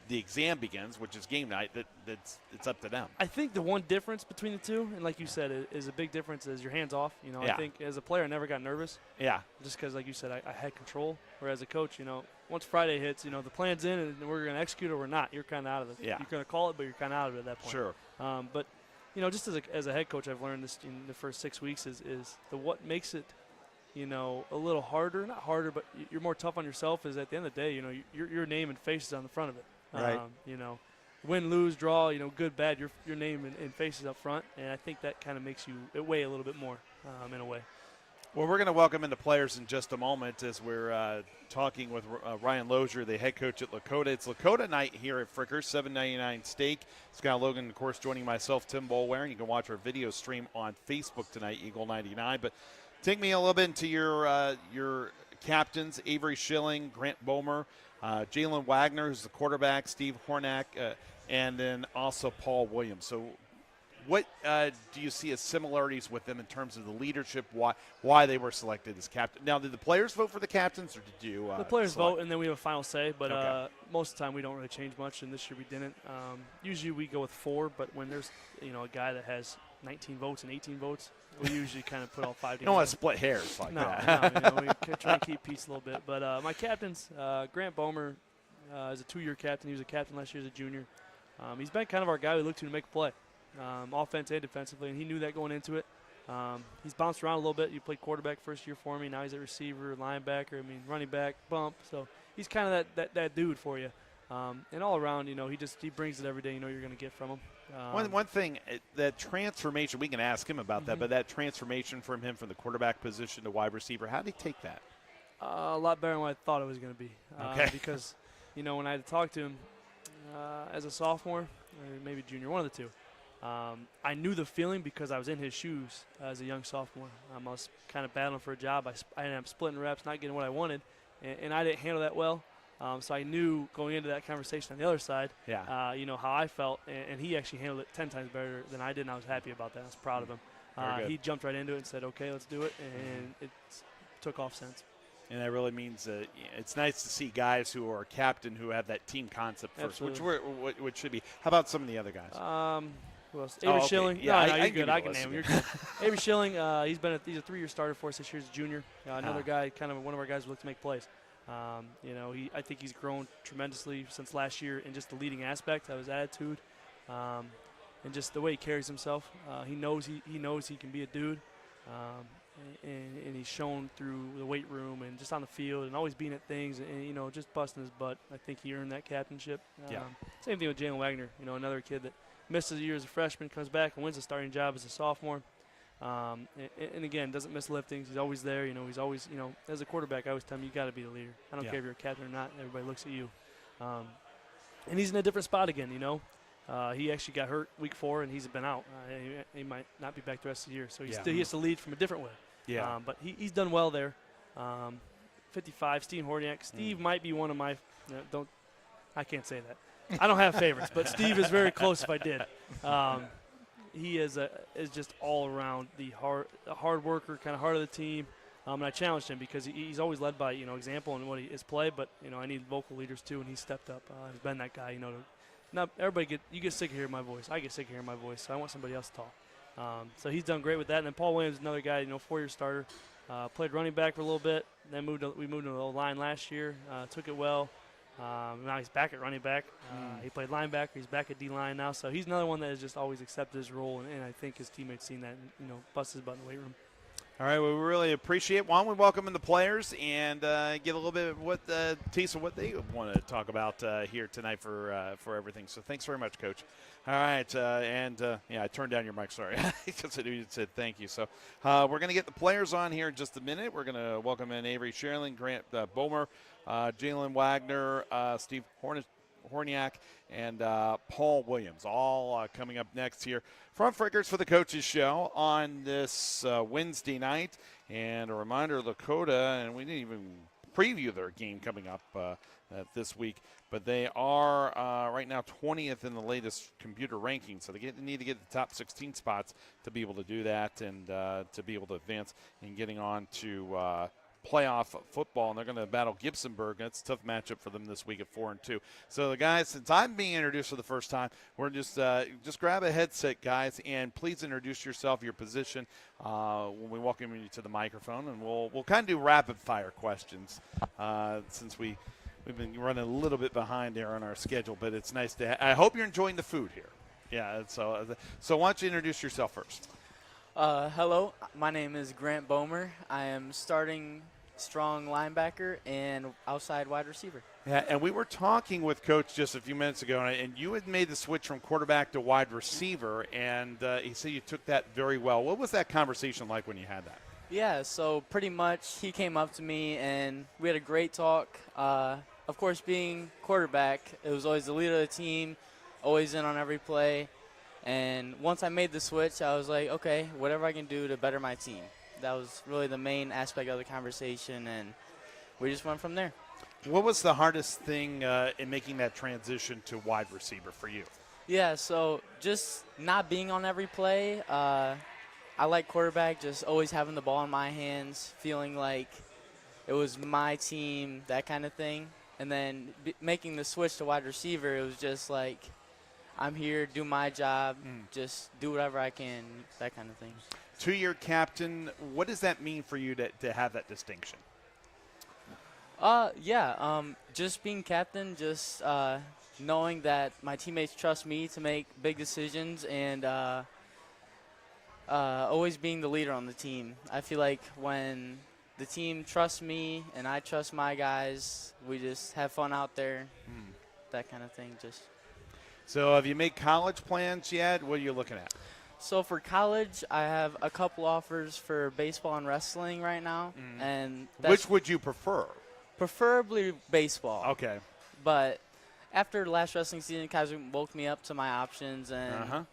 [SPEAKER 1] exam begins, which is game night, it's up to them.
[SPEAKER 4] I think the one difference between the two, and like you said, is a big difference, is your hands off. I think as a player, I never got nervous.
[SPEAKER 1] Yeah.
[SPEAKER 4] Just because, like you said, I had control. Whereas as a coach, once Friday hits, the plan's in and we're going to execute or we're not. You're kind of out of it.
[SPEAKER 1] Yeah.
[SPEAKER 4] You're going to call it, but you're kind of out of it at that point.
[SPEAKER 1] Sure.
[SPEAKER 4] But just as a head coach, I've learned this in the first 6 weeks is what makes it, a little harder, not harder, but you're more tough on yourself is at the end of the day, your name and face is on the front of it.
[SPEAKER 2] Right.
[SPEAKER 4] Win, lose, draw, good, bad, your name and face is up front. And I think that kind of makes it weigh a little bit more in a way.
[SPEAKER 1] Well, we're going to welcome in the players in just a moment as we're talking with Ryan Lozier, the head coach at Lakota. It's Lakota night here at Frickers, $7.99 steak. Scott Logan, of course, joining myself, Tim Boulware. You can watch our video stream on Facebook tonight, Eagle 99. But take me a little bit into your captains, Avery Schilling, Grant Bomer, Jalen Wagner, who's the quarterback, Steve Hornak, and then also Paul Williams. So what do you see as similarities with them in terms of the leadership, why they were selected as captain? Now, did the players vote for the captains, or did you
[SPEAKER 4] the players
[SPEAKER 1] select?
[SPEAKER 4] vote, and then we have a final say, but
[SPEAKER 1] Okay.
[SPEAKER 4] Most of the time we don't really change much, and this year we didn't. Usually we go with 4, but when there's a guy that has 19 votes and 18 votes, we usually kind of put all 5 together.
[SPEAKER 1] You don't want to split hairs like
[SPEAKER 4] No,
[SPEAKER 1] that.
[SPEAKER 4] we try and keep peace a little bit. But my captains, Grant Bomer is a 2-year captain. He was a captain last year as a junior. He's been kind of our guy we look to make a play. Offense and defensively, and he knew that going into it. He's bounced around a little bit. You played quarterback first year for me. Now he's at receiver, linebacker, running back, bump. So he's kind of that dude for you. And all around, he brings it every day. You're going to get from him.
[SPEAKER 1] One thing, that transformation, we can ask him about that, but that transformation from him from the quarterback position to wide receiver, how did he take that?
[SPEAKER 4] A lot better than what I thought it was going to be.
[SPEAKER 1] Okay.
[SPEAKER 4] Because, when I had to talk to him as a sophomore, or maybe junior, one of the two, I knew the feeling because I was in his shoes as a young sophomore. I was kind of battling for a job. I ended up splitting reps, not getting what I wanted, and I didn't handle that well. So I knew going into that conversation on the other side, how I felt, and he actually handled it 10 times better than I did, and I was happy about that. I was proud of him. He jumped right into it and said, okay, let's do it, and it took off since.
[SPEAKER 1] And that really means it's nice to see guys who are captain who have that team concept first, which should be. How about some of the other guys?
[SPEAKER 4] Who else? Avery Schilling.
[SPEAKER 1] Yeah,
[SPEAKER 4] no, you're good. I can name him. You're good. Avery Schilling, he's a 3-year starter for us this year as a junior. Another guy, kind of one of our guys who look to make plays. I think he's grown tremendously since last year in just the leading aspect of his attitude, and just the way he carries himself. He knows he can be a dude, and he's shown through the weight room and just on the field and always being at things and just busting his butt. I think he earned that captainship. Same thing with Jalen Wagner. Another kid that misses a year as a freshman, comes back and wins a starting job as a sophomore. And again, doesn't miss liftings. He's always there. He's always, as a quarterback, I always tell him, you got to be the leader. I don't care if you're a captain or not. Everybody looks at you. And he's in a different spot again, He actually got hurt week 4, and he's been out. He might not be back the rest of the year. So he has to lead from a different way.
[SPEAKER 1] Yeah.
[SPEAKER 4] But he's done well there. 55, Steve Horniak. Steve might be one of my I can't say that. I don't have favorites, but Steve is very close if I did. He is just all around the hard worker, kind of heart of the team. And I challenged him because he's always led by example and his play, but I need vocal leaders too, and he stepped up. He's been that guy. Not everybody get sick of hearing my voice. I get sick of hearing my voice, so I want somebody else to talk. So he's done great with that. And then Paul Williams, another guy, 4-year starter, played running back for a little bit. Then we moved to the line last year. Took it well. Now he's back at running back. He played linebacker. He's back at D-line now. So he's another one that has just always accepted his role, and I think his teammates seen that and, bust his butt in the weight room.
[SPEAKER 1] All right, well, we really appreciate it. Why don't we welcome in the players and get a little bit of what taste of what they want to talk about here tonight for everything. So thanks very much, Coach. All right, I turned down your mic, sorry, because I knew you said thank you. So we're going to get the players on here in just a minute. We're going to welcome in Avery Schilling, Grant Bomer, Jalen Wagner, Steve Horniak, and Paul Williams, all coming up next here from Frickers for the Coaches Show on this Wednesday night. And a reminder, Lakota, and we didn't even preview their game coming up this week. But they are right now 20th in the latest computer ranking, so they need to get the top 16 spots to be able to do that and to be able to advance in getting on to playoff football. And they're going to battle Gibsonburg. That's a tough matchup for them this week at 4-2. So the guys, since I'm being introduced for the first time, we're just grab a headset, guys, and please introduce yourself, your position, when we welcome you to the microphone, and we'll kind of do rapid fire questions since we've been running a little bit behind there on our schedule, but it's nice to I hope you're enjoying the food here. Yeah, so why don't you introduce yourself first?
[SPEAKER 5] Hello, my name is Grant Bomer. I am starting strong linebacker and outside wide receiver.
[SPEAKER 1] Yeah, and we were talking with Coach just a few minutes ago, and you had made the switch from quarterback to wide receiver, and he said you took that very well. What was that conversation like when you had that?
[SPEAKER 5] Yeah, so pretty much he came up to me and we had a great talk. Of course, being quarterback, it was always the leader of the team, always in on every play. And once I made the switch, I was like, okay, whatever I can do to better my team. That was really the main aspect of the conversation, and we just went from there.
[SPEAKER 1] What was the hardest thing in making that transition to wide receiver for you?
[SPEAKER 5] Yeah, so just not being on every play. I like quarterback, just always having the ball in my hands, feeling like it was my team, that kind of thing. And then making the switch to wide receiver, it was just like, I'm here, do my job, just do whatever I can, that kind of thing.
[SPEAKER 1] Two-year captain, what does that mean for you to have that distinction?
[SPEAKER 5] Just being captain, just knowing that my teammates trust me to make big decisions, and always being the leader on the team. I feel like when the team trusts me and I trust my guys, we just have fun out there, that kind of thing.
[SPEAKER 1] So have you made college plans yet? What are you looking at?
[SPEAKER 5] So for college, I have a couple offers for baseball and wrestling right now. And
[SPEAKER 1] which would you prefer?
[SPEAKER 5] Preferably baseball.
[SPEAKER 1] Okay.
[SPEAKER 5] But after the last wrestling season, kind of woke me up to my options, and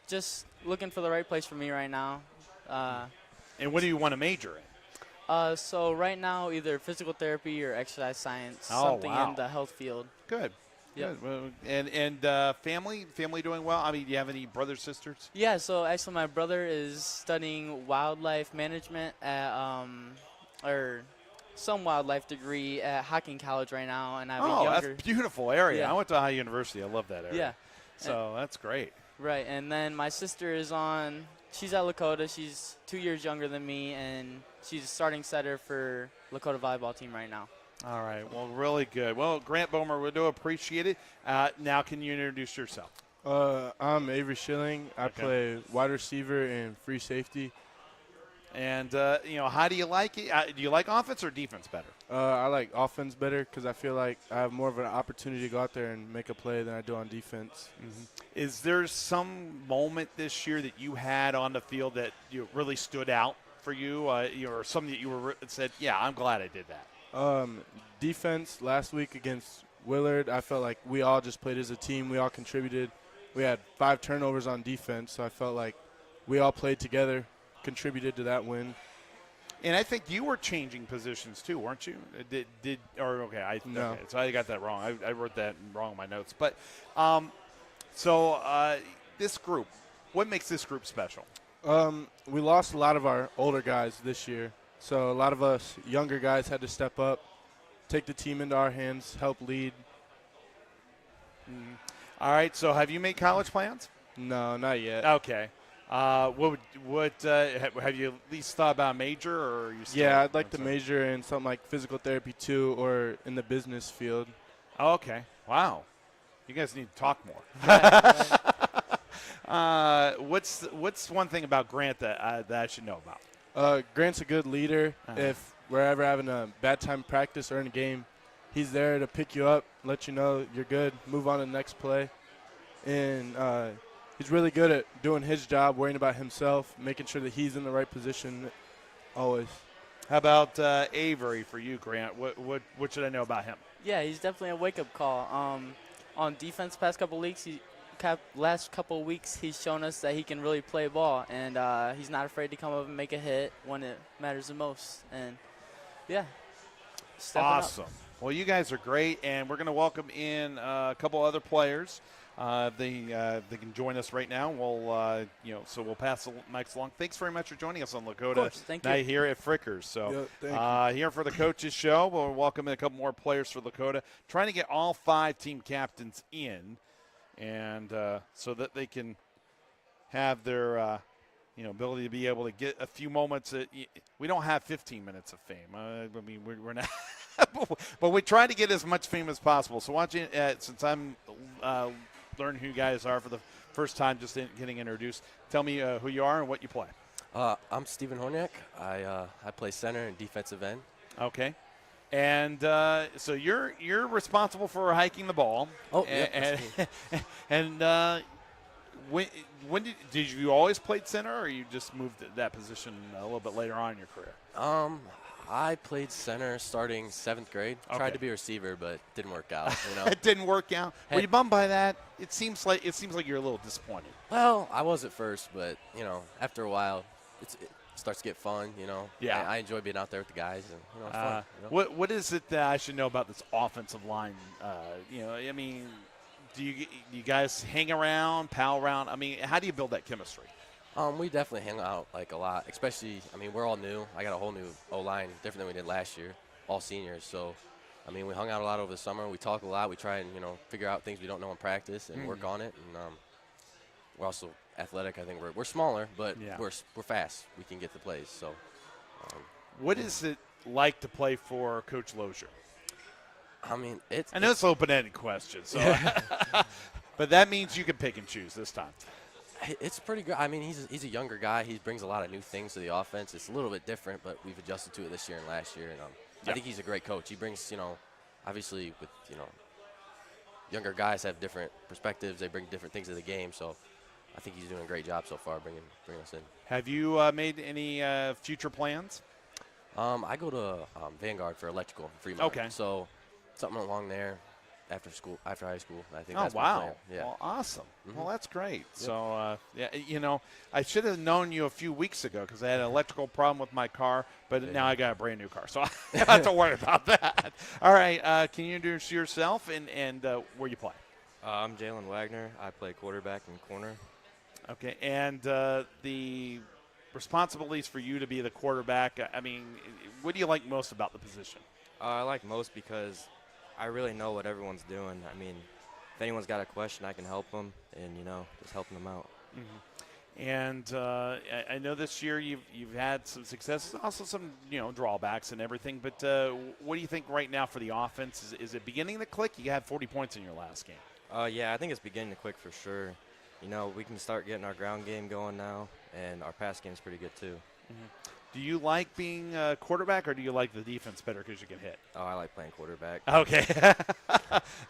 [SPEAKER 5] just looking for the right place for me right now.
[SPEAKER 1] And what do you want to major in?
[SPEAKER 5] So right now, either physical therapy or exercise science, something in the health field.
[SPEAKER 1] Good.
[SPEAKER 5] Yep.
[SPEAKER 1] Good. And family doing well? I mean, do you have any brothers, sisters?
[SPEAKER 5] Yeah, so actually my brother is studying wildlife management at or some wildlife degree at Hocking College right now, and I have a younger.
[SPEAKER 1] That's a beautiful area.
[SPEAKER 5] Yeah.
[SPEAKER 1] I went to High University. I love that area.
[SPEAKER 5] Yeah.
[SPEAKER 1] So that's great.
[SPEAKER 5] Right, and then my sister is she's at Lakota. She's 2 years younger than me, and she's a starting setter for Lakota volleyball team right now.
[SPEAKER 1] All right. Well, really good. Well, Grant Bomer, we do appreciate it. Now, can you introduce yourself?
[SPEAKER 6] I'm Avery Schilling. I play wide receiver and free safety.
[SPEAKER 1] And, how do you like it? Do you like offense or defense better?
[SPEAKER 6] I like offense better because I feel like I have more of an opportunity to go out there and make a play than I do on defense.
[SPEAKER 1] Is there some moment this year that you had on the field that really stood out for you, or something that you said, yeah, I'm glad I did that?
[SPEAKER 6] Defense last week against Willard, I felt like we all just played as a team. We all contributed. We had 5 turnovers on defense, so I felt like we all played together, contributed to that win.
[SPEAKER 1] And I think you were changing positions too, weren't you? No. So I got that wrong. I wrote that wrong in my notes. But this group, what makes this group special?
[SPEAKER 6] We lost a lot of our older guys this year. So a lot of us younger guys had to step up, take the team into our hands, help lead.
[SPEAKER 1] All right. So have you made college plans?
[SPEAKER 6] No, not yet.
[SPEAKER 1] Okay. Have you at least thought about a major, or are you still?
[SPEAKER 6] Yeah, I'd like to major in something like physical therapy too, or in the business field.
[SPEAKER 1] Oh, okay. Wow. You guys need to talk more. What's one thing about Grant that I should know about?
[SPEAKER 6] Grant's a good leader. If we're ever having a bad time in practice or in a game, he's there to pick you up, let you know you're good, move on to the next play. And he's really good at doing his job, worrying about himself, making sure that he's in the right position always.
[SPEAKER 1] How about Avery for you, Grant? What should I know about him?
[SPEAKER 5] Yeah, he's definitely a wake-up call. On defense last couple of weeks, he's shown us that he can really play ball, and he's not afraid to come up and make a hit when it matters the most. And, yeah, stepping
[SPEAKER 1] awesome.
[SPEAKER 5] up.
[SPEAKER 1] Well, you guys are great, and we're going to welcome in a couple other players. They can join us right now. We'll so we'll pass the mics along. Thanks very much for joining us on Lakota Night here at Frickers. So here for the coaches show, we'll welcome in a couple more players for Lakota, trying to get all 5 team captains in, and so that they can have their ability to be able to get a few moments. We don't have 15 minutes of fame. I mean, we're not. But we try to get as much fame as possible. So watching, since I'm learning who you guys are for the first time, just getting introduced, tell me who you are and what you play.
[SPEAKER 7] I'm Steven Horniak. I play center and defensive end.
[SPEAKER 1] Okay. And so you're responsible for hiking the ball.
[SPEAKER 7] Oh, yeah.
[SPEAKER 1] And when did you always play center, or you just moved to that position a little bit later on in your career?
[SPEAKER 7] I played center starting 7th grade.
[SPEAKER 1] Okay.
[SPEAKER 7] Tried to be a receiver, but didn't work out.
[SPEAKER 1] It didn't work out. Were you bummed by that? It seems like you're a little disappointed.
[SPEAKER 7] Well, I was at first, but after a while, it starts to get fun.
[SPEAKER 1] Yeah.
[SPEAKER 7] I enjoy being out there with the guys, and it's fun.
[SPEAKER 1] What is it that I should know about this offensive line? I mean, do you guys hang around, pal around? I mean, how do you build that chemistry?
[SPEAKER 7] We definitely hang out a lot, especially, we're all new. I got a whole new O-line, different than we did last year, all seniors. So, we hung out a lot over the summer. We talk a lot. We try and, figure out things we don't know in practice and work on it. And we're also athletic. I think we're smaller, but we're fast. We can get the plays. So,
[SPEAKER 1] what is it like to play for Coach Lozier?
[SPEAKER 7] I know
[SPEAKER 1] it's an open-ended question, so but that means you can pick and choose this time.
[SPEAKER 7] It's pretty good. He's a younger guy. He brings a lot of new things to the offense. It's a little bit different, but we've adjusted to it this year and last year. And I think he's a great coach. He brings, obviously with, younger guys have different perspectives. They bring different things to the game. So I think he's doing a great job so far bringing us in.
[SPEAKER 1] Have you made any future plans?
[SPEAKER 7] I go to Vanguard for electrical in Fremont.
[SPEAKER 1] Okay.
[SPEAKER 7] So something along there. After high school, I think.
[SPEAKER 1] Oh,
[SPEAKER 7] that's my
[SPEAKER 1] wow!
[SPEAKER 7] plan. Yeah.
[SPEAKER 1] Well, awesome.
[SPEAKER 7] Mm-hmm.
[SPEAKER 1] Well, that's great. Yep. So, I should have known you a few weeks ago because I had an electrical problem with my car, but now I got a brand new car, so I don't have to worry about that. All right, can you introduce yourself and where you play?
[SPEAKER 8] I'm Jalen Wagner. I play quarterback and corner.
[SPEAKER 1] Okay, and the responsibilities for you to be the quarterback. What do you like most about the position?
[SPEAKER 8] I like most because I really know what everyone's doing. If anyone's got a question, I can help them, and just helping them out.
[SPEAKER 1] Mm-hmm. And I know this year you've had some successes, also some drawbacks and everything. But what do you think right now for the offense? Is it beginning to click? You had 40 points in your last game.
[SPEAKER 8] Yeah, I think it's beginning to click for sure. We can start getting our ground game going now, and our pass game is pretty good too.
[SPEAKER 1] Mm-hmm. Do you like being a quarterback, or do you like the defense better because you can hit?
[SPEAKER 8] Oh, I like playing quarterback.
[SPEAKER 1] Okay.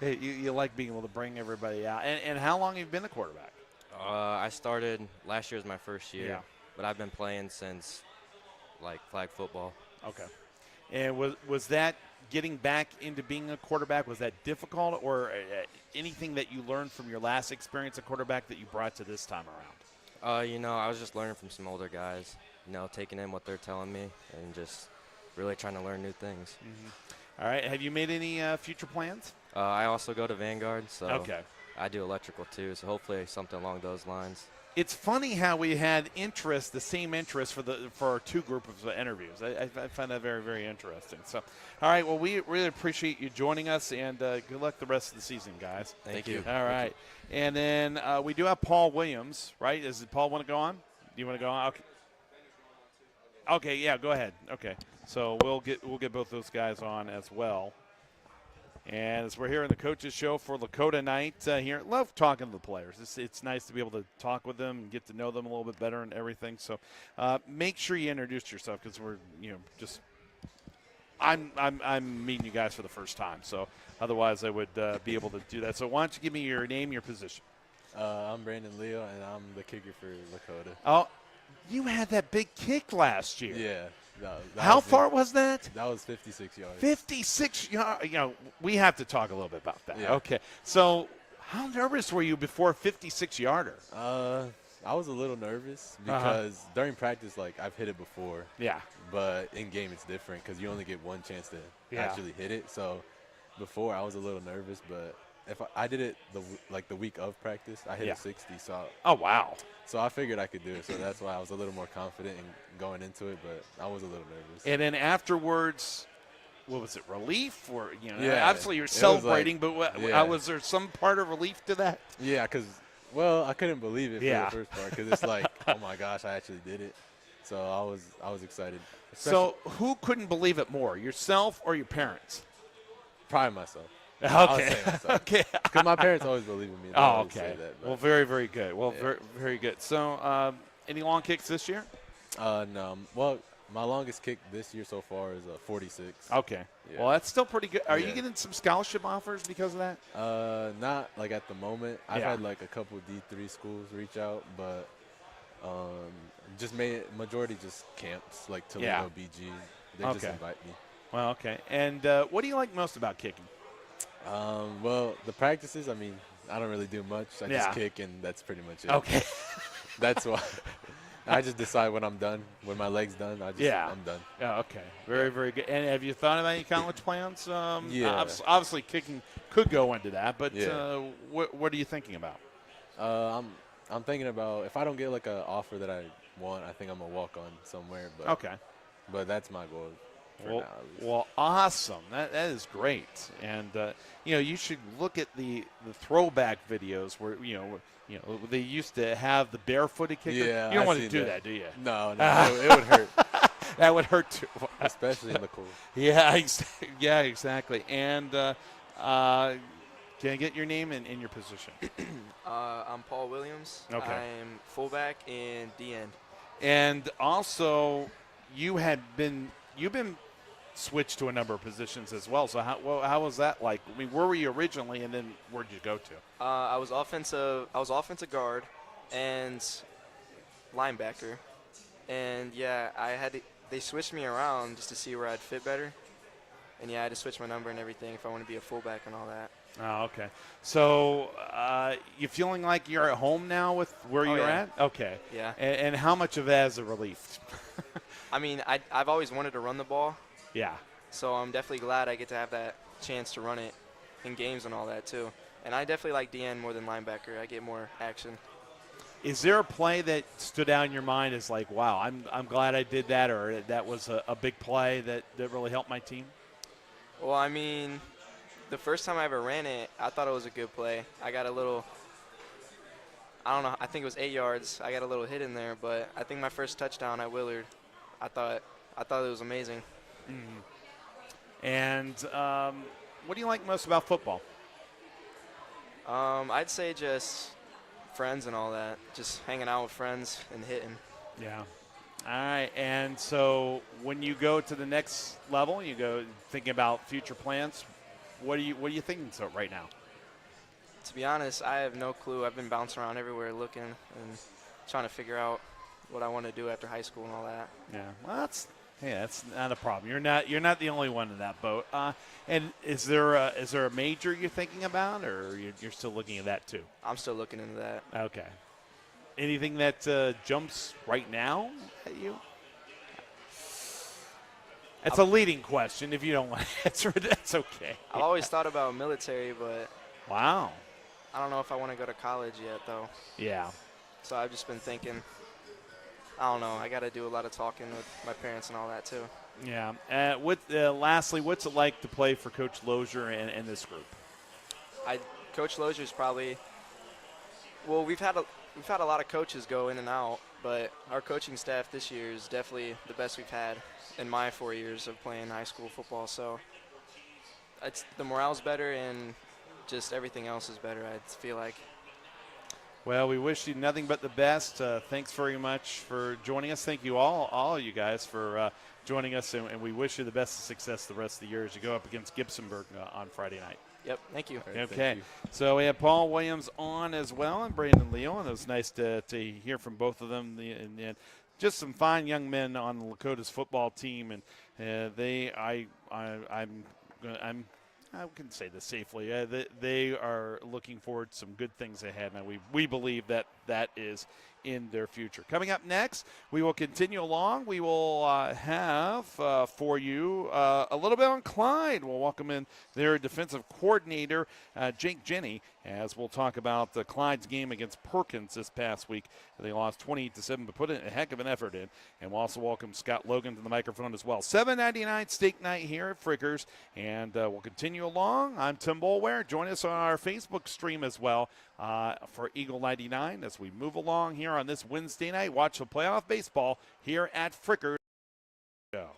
[SPEAKER 1] you like being able to bring everybody out. And how long have you been a quarterback?
[SPEAKER 8] I started last year was my first year,
[SPEAKER 1] Yeah.
[SPEAKER 8] but I've been playing since flag football.
[SPEAKER 1] Okay. And was that getting back into being a quarterback, was that difficult, or anything that you learned from your last experience at quarterback that you brought to this time around?
[SPEAKER 8] I was just learning from some older guys. Taking in what they're telling me and just really trying to learn new things.
[SPEAKER 1] Mm-hmm. All right. Have you made any future plans?
[SPEAKER 8] I also go to Vanguard, so
[SPEAKER 1] okay.
[SPEAKER 8] I do electrical too, so hopefully something along those lines.
[SPEAKER 1] It's funny how we had the same interest for our two groups of interviews. I find that very, very interesting. So, all right. Well, we really appreciate you joining us, and good luck the rest of the season, guys.
[SPEAKER 8] Thank you.
[SPEAKER 1] All right. And then we do have Paul Williams, right? Does Paul want to go on? Do you want to go on? Okay. Okay, yeah, go ahead. Okay, so we'll get both those guys on as well. And as we're here in the coaches show for Lakota Night here, love talking to the players. It's nice to be able to talk with them and get to know them a little bit better and everything. So make sure you introduce yourself because we're I'm meeting you guys for the first time. So otherwise I would be able to do that. So why don't you give me your name, your position?
[SPEAKER 9] I'm Brandon Leo, and I'm the kicker for Lakota.
[SPEAKER 1] Oh. You had that big kick last year.
[SPEAKER 9] Yeah.
[SPEAKER 1] How far was that?
[SPEAKER 9] That was 56 yards.
[SPEAKER 1] 56 yards. We have to talk a little bit about that.
[SPEAKER 9] Yeah.
[SPEAKER 1] Okay. So how nervous were you before a 56-yarder?
[SPEAKER 9] I was a little nervous because during practice, I've hit it before.
[SPEAKER 1] Yeah.
[SPEAKER 9] But in game, it's different because you only get one chance to actually hit it. So before, I was a little nervous, but if I did it the week of practice, I hit
[SPEAKER 1] Yeah.
[SPEAKER 9] a 60.
[SPEAKER 1] Oh, wow.
[SPEAKER 9] So I figured I could do it. So that's why I was a little more confident in going into it, but I was a little nervous.
[SPEAKER 1] And then afterwards, what was it, relief? Or,
[SPEAKER 9] Yeah,
[SPEAKER 1] obviously you're
[SPEAKER 9] it was
[SPEAKER 1] celebrating,
[SPEAKER 9] like-
[SPEAKER 1] but
[SPEAKER 9] yeah.
[SPEAKER 1] was there some part of relief to that?
[SPEAKER 9] Yeah, well, I couldn't believe it
[SPEAKER 1] Yeah.
[SPEAKER 9] for the first part because it's like, oh my gosh, I actually did it. So I was excited.
[SPEAKER 1] So who couldn't believe it more, yourself or your parents?
[SPEAKER 9] Probably myself. I would
[SPEAKER 1] Okay.
[SPEAKER 9] say myself.
[SPEAKER 1] Okay.
[SPEAKER 9] Because my parents always believe in me. They
[SPEAKER 1] Oh,
[SPEAKER 9] always
[SPEAKER 1] okay.
[SPEAKER 9] say that, but-
[SPEAKER 1] Well, very, very good. Well,
[SPEAKER 9] Yeah.
[SPEAKER 1] very, very good. So, any long kicks this year?
[SPEAKER 9] No. Well, my longest kick this year so far is 46.
[SPEAKER 1] Okay.
[SPEAKER 9] Yeah.
[SPEAKER 1] Well, that's still pretty good. Are you
[SPEAKER 9] Yeah.
[SPEAKER 1] getting some scholarship offers because of that?
[SPEAKER 9] Not like at the moment. I've
[SPEAKER 1] Yeah.
[SPEAKER 9] had like a couple D3 schools reach out, but just majority just camps like Toledo,
[SPEAKER 1] Yeah.
[SPEAKER 9] BG. They just
[SPEAKER 1] Okay.
[SPEAKER 9] invite me.
[SPEAKER 1] Well, okay. And what do you like most about kicking?
[SPEAKER 9] Well, the practices. I mean, I don't really do much. I
[SPEAKER 1] Yeah.
[SPEAKER 9] just kick, and that's pretty much it.
[SPEAKER 1] Okay.
[SPEAKER 9] That's why. I just decide when I'm done. When my leg's done,
[SPEAKER 1] Yeah.
[SPEAKER 9] I'm done.
[SPEAKER 1] Oh, okay. Very, very good. And have you thought about any college plans?
[SPEAKER 9] Yeah.
[SPEAKER 1] Obviously, kicking could go into that, but
[SPEAKER 9] Yeah.
[SPEAKER 1] what are you thinking about?
[SPEAKER 9] I'm thinking about if I don't get like an offer that I want, I think I'm gonna walk on somewhere. But
[SPEAKER 1] Okay.
[SPEAKER 9] But that's my goal for
[SPEAKER 1] Well,
[SPEAKER 9] now. At least.
[SPEAKER 1] well, awesome. That is great. And you should look at the throwback videos where they used to have the barefooted kicker.
[SPEAKER 9] Yeah,
[SPEAKER 1] you don't
[SPEAKER 9] I
[SPEAKER 1] want to
[SPEAKER 9] seen
[SPEAKER 1] do
[SPEAKER 9] that.
[SPEAKER 1] that, do you?
[SPEAKER 9] No, it would hurt,
[SPEAKER 1] That would hurt too.
[SPEAKER 9] especially in the cold.
[SPEAKER 1] Yeah, yeah, exactly. And can I get your name and your position?
[SPEAKER 10] I'm Paul Williams.
[SPEAKER 1] Okay.
[SPEAKER 10] I'm fullback and DN.
[SPEAKER 1] And also, you've been switched to a number of positions as well. So how was that like? I mean, where were you originally, and then where'd you go to?
[SPEAKER 10] I was offensive guard and linebacker, and yeah, they switched me around just to see where I'd fit better, and yeah, I had to switch my number and everything if I want to be a fullback and all that.
[SPEAKER 1] Oh, okay. So you feeling like you're at home now with where you're
[SPEAKER 10] yeah.
[SPEAKER 1] at? Okay.
[SPEAKER 10] Yeah.
[SPEAKER 1] And how much of that is a relief?
[SPEAKER 10] I mean, I've always wanted to run the ball,
[SPEAKER 1] Yeah.
[SPEAKER 10] so I'm definitely glad I get to have that chance to run it in games and all that too. And I definitely like DN more than linebacker. I get more action.
[SPEAKER 1] Is there a play that stood out in your mind as like, wow, I'm glad I did that, or that was a big play that really helped my team?
[SPEAKER 10] Well, I mean, the first time I ever ran it, I thought it was a good play. I got a little, I don't know, I think it was 8 yards. I got a little hit in there, but I think my first touchdown at Willard, I thought it was amazing.
[SPEAKER 1] And what do you like most about football?
[SPEAKER 10] I'd say just friends and all that, just hanging out with friends and hitting.
[SPEAKER 1] Yeah. All right. And so when you go to the next level, you go thinking about future plans. What are you thinking so right now?
[SPEAKER 10] To be honest, I have no clue. I've been bouncing around everywhere looking and trying to figure out what I want to do after high school and all that.
[SPEAKER 1] Yeah. Well, that's not a problem. You're not the only one in that boat. And is there a major you're thinking about, or you're still looking at that too?
[SPEAKER 10] I'm still looking into that.
[SPEAKER 1] Okay. Anything that jumps right now at you? It's a leading question. If you don't want to answer it, that's okay.
[SPEAKER 10] I've always thought about military, but
[SPEAKER 1] Wow.
[SPEAKER 10] I don't know if I want to go to college yet, though.
[SPEAKER 1] Yeah.
[SPEAKER 10] So I've just been thinking, I don't know, I got to do a lot of talking with my parents and all that, too.
[SPEAKER 1] Yeah. Lastly, what's it like to play for Coach Lozier and this group?
[SPEAKER 10] Coach Lozier's probably, well, we've had a lot of coaches go in and out, but our coaching staff this year is definitely the best we've had in my 4 years of playing high school football. So the morale's better and just everything else is better, I feel like.
[SPEAKER 1] Well, we wish you nothing but the best. Thanks very much for joining us. Thank you all you guys for joining us, and we wish you the best of success the rest of the year as you go up against Gibsonburg on Friday night.
[SPEAKER 10] Yep, thank you.
[SPEAKER 9] Right,
[SPEAKER 1] Okay,
[SPEAKER 9] thank you.
[SPEAKER 1] so we have Paul Williams on as well, and Brandon Leon. It was nice to hear from both of them. And just some fine young men on the Lakota's football team, and I can say this safely. They are looking forward to some good things ahead, and we believe that is in their future. Coming up next, we will continue along. We will have for you a little bit on Clyde. We'll welcome in their defensive coordinator, Jake Jenny, as we'll talk about Clyde's game against Perkins this past week. They lost 28-7, but put a heck of an effort in. And we'll also welcome Scott Logan to the microphone as well. 7:99 steak night here at Frickers, and we'll continue along. I'm Tim Boulware. Join us on our Facebook stream as well for Eagle 99 as we move along here on this Wednesday night. Watch the playoff baseball here at Frickers. Go.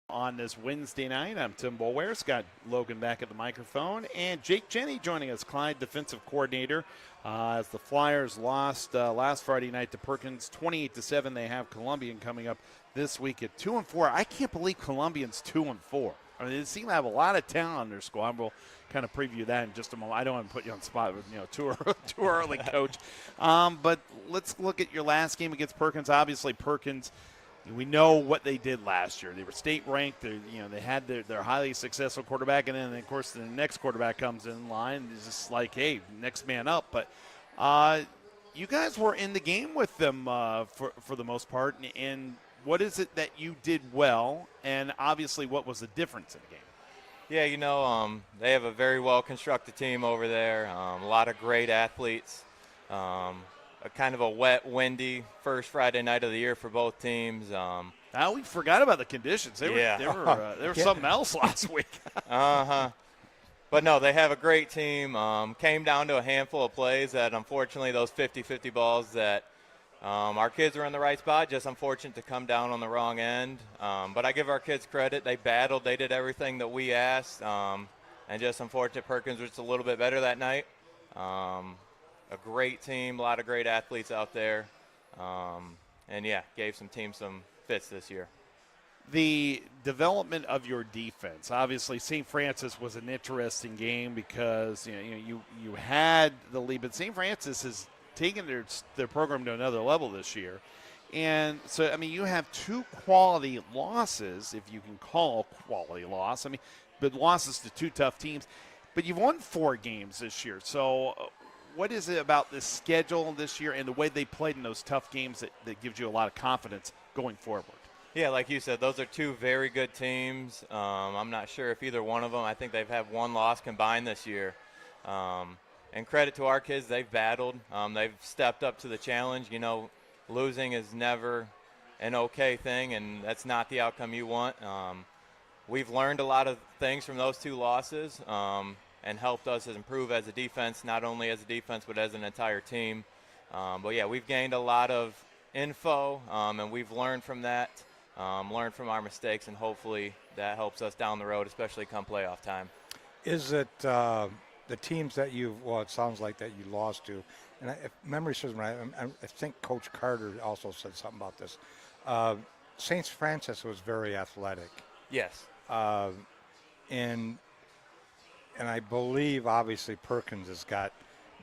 [SPEAKER 1] On this Wednesday night, I'm Tim Boulware. Scott Logan back at the microphone, and Jake Jenny joining us, Clyde defensive coordinator. As the Flyers lost last Friday night to Perkins, 28-7. They have Columbian coming up this week at 2-4. I can't believe Columbian's 2-4. I mean, they seem to have a lot of talent on their squad. We'll kind of preview that in just a moment. I don't want to put you on the spot with too early, Coach. But let's look at your last game against Perkins. Obviously, Perkins. We know what they did last year. They were state ranked. They had their highly successful quarterback, and then of course the next quarterback comes in line. It's just like, hey, next man up. But you guys were in the game with them for the most part. And what is it that you did well? And obviously, what was the difference in the game?
[SPEAKER 11] Yeah, they have a very well constructed team over there. A lot of great athletes. A kind of a wet, windy first Friday night of the year for both teams.
[SPEAKER 1] Now we forgot about the conditions. They were something else last week.
[SPEAKER 11] But no, they have a great team. Came down to a handful of plays that unfortunately those 50-50 balls that our kids were in the right spot, just unfortunate to come down on the wrong end. But I give our kids credit. They battled. They did everything that we asked. And just unfortunate Perkins was a little bit better that night. A great team, a lot of great athletes out there. And, gave some teams some fits this year.
[SPEAKER 1] The development of your defense. Obviously, St. Francis was an interesting game because you had the lead, but St. Francis has taken their program to another level this year. And so, I mean, you have two quality losses, if you can call quality loss. I mean, but losses to two tough teams. But you've won 4 games this year. So what is it about this schedule this year and the way they played in those tough games that gives you a lot of confidence going forward?
[SPEAKER 11] Yeah, like you said, those are two very good teams. I'm not sure if either one of them, I think they've had one loss combined this year. and credit to our kids, they've battled. They've stepped up to the challenge. You know, losing is never an okay thing, and that's not the outcome you want. We've learned a lot of things from those 2 losses and helped us improve as a defense, not only as a defense but as an entire team. But, yeah, we've gained a lot of info, and we've learned from that, learned from our mistakes, and hopefully that helps us down the road, especially come playoff time.
[SPEAKER 2] Is it the teams that it sounds like that you lost to, and if memory serves me, I think Coach Carter also said something about this. St. Francis was very athletic.
[SPEAKER 11] Yes.
[SPEAKER 2] And I believe obviously Perkins has got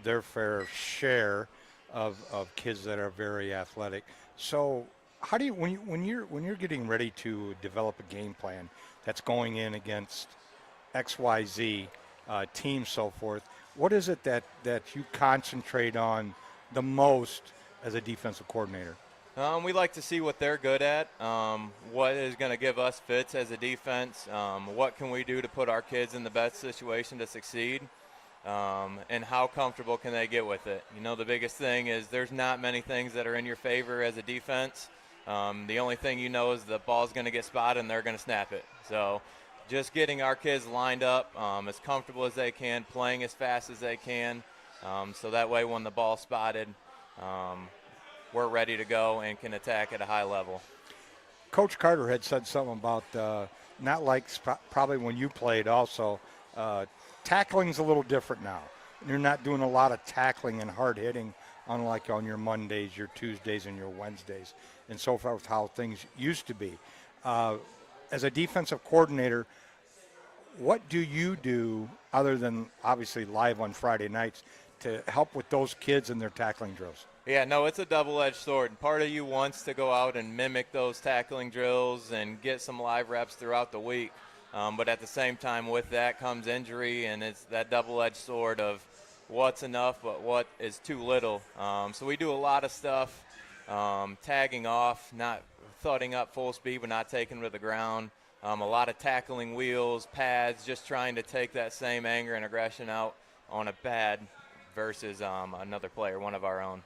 [SPEAKER 2] their fair share of kids that are very athletic. So how do you when you're getting ready to develop a game plan that's going in against XYZ team, so forth, what is it that you concentrate on the most as a defensive coordinator?
[SPEAKER 11] We like to see what they're good at, what is going to give us fits as a defense, what can we do to put our kids in the best situation to succeed, and how comfortable can they get with it. You know, the biggest thing is there's not many things that are in your favor as a defense. The only thing you know is the ball's going to get spotted and they're going to snap it. So just getting our kids lined up as comfortable as they can, playing as fast as they can, so that way when the ball's spotted, we're ready to go and can attack at a high level.
[SPEAKER 2] Coach Carter had said something about not like probably when you played also, tackling's a little different now. You're not doing a lot of tackling and hard hitting unlike on your Mondays, your Tuesdays, and your Wednesdays, and so forth, how things used to be. As a defensive coordinator, what do you do other than obviously live on Friday nights to help with those kids and their tackling drills?
[SPEAKER 11] Yeah, no, it's a double-edged sword. Part of you wants to go out and mimic those tackling drills and get some live reps throughout the week. But at the same time, with that comes injury, and it's that double-edged sword of what's enough but what is too little. So we do a lot of stuff, tagging off, not thudding up full speed but not taking to the ground. A lot of tackling wheels, pads, just trying to take that same anger and aggression out on a pad versus another player, one of our own.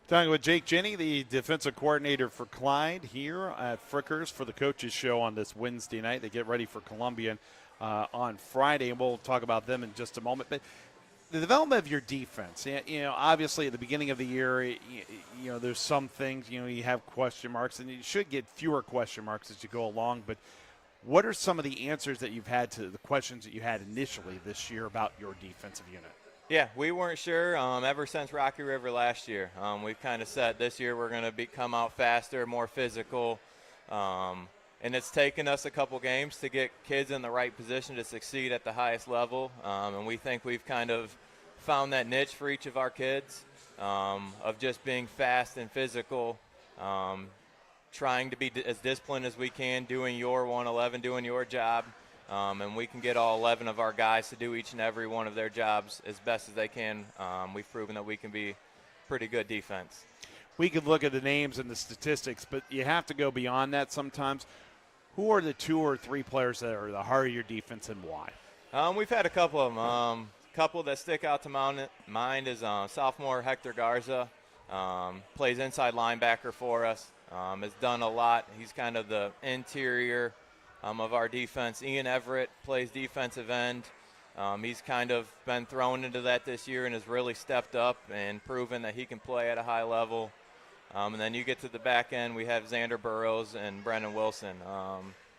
[SPEAKER 1] Talking with Jake Jenny, the defensive coordinator for Clyde here at Frickers for the Coaches Show on this Wednesday night. They get ready for Columbian on Friday, and we'll talk about them in just a moment. But the development of your defense, you know, obviously at the beginning of the year, you know, there's some things, you know, you have question marks, and you should get fewer question marks as you go along. But what are some of the answers that you've had to the questions that you had initially this year about your defensive unit?
[SPEAKER 11] Yeah, we weren't sure ever since Rocky River last year. We've kind of said this year we're going to come out faster, more physical, and it's taken us a couple games to get kids in the right position to succeed at the highest level, and we think we've kind of found that niche for each of our kids of just being fast and physical, trying to be as disciplined as we can, doing your 111, doing your job. And we can get all 11 of our guys to do each and every one of their jobs as best as they can. We've proven that we can be pretty good defense.
[SPEAKER 1] We could look at the names and the statistics, but you have to go beyond that sometimes. Who are the 2 or 3 players that are the heart of your defense and why?
[SPEAKER 11] We've had a couple of them. A couple that stick out to mind is sophomore Hector Garza. Plays inside linebacker for us. Has done a lot. He's kind of the interior of our defense. Ian Everett plays defensive end. He's kind of been thrown into that this year and has really stepped up and proven that he can play at a high level. And then you get to the back end, we have Xander Burrows and Brendan Wilson.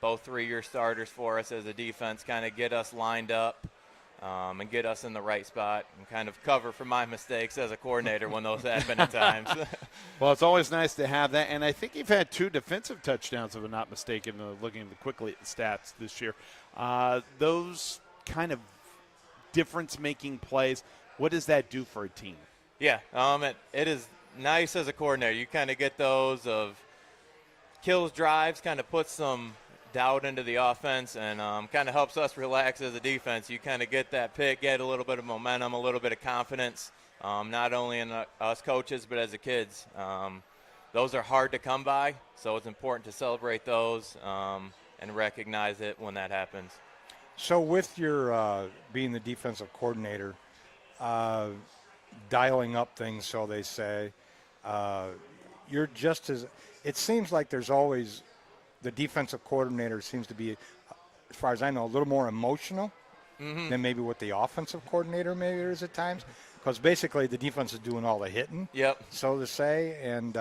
[SPEAKER 11] Both 3-year starters for us as a defense, kind of get us lined up and get us in the right spot and kind of cover for my mistakes as a coordinator when those happen at times.
[SPEAKER 1] Well, it's always nice to have that. And I think you've had 2 defensive touchdowns, if I'm not mistaken, looking quickly at the stats this year. Those kind of difference-making plays, what does that do for a team?
[SPEAKER 11] Yeah, it is nice as a coordinator. You kind of get those of kills drives, kind of puts some doubt into the offense and kind of helps us relax as a defense. You kind of get that pick, get a little bit of momentum, a little bit of confidence, not only in us coaches but as the kids. Those are hard to come by, so it's important to celebrate those and recognize it when that happens.
[SPEAKER 2] So with your being the defensive coordinator, dialing up things, so they say. You're just as – it seems like there's always – the defensive coordinator seems to be, as far as I know, a little more emotional than maybe what the offensive coordinator maybe is at times, because basically the defense is doing all the hitting, so to say. And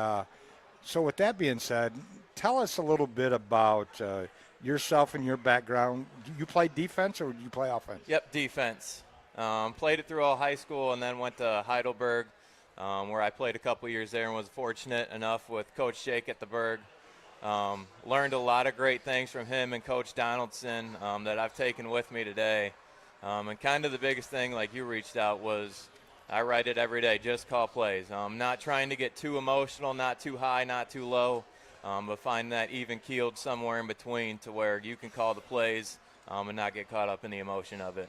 [SPEAKER 2] so with that being said, tell us a little bit about yourself and your background. You play defense or do you play offense?
[SPEAKER 11] Yep, defense. Played it through all high school and then went to Heidelberg, where I played a couple years there and was fortunate enough with Coach Jake at the Berg. Learned a lot of great things from him and Coach Donaldson that I've taken with me today. And kind of the biggest thing, like you reached out, was I write it every day, just call plays. Not trying to get too emotional, not too high, not too low, but find that even keeled somewhere in between to where you can call the plays and not get caught up in the emotion of it.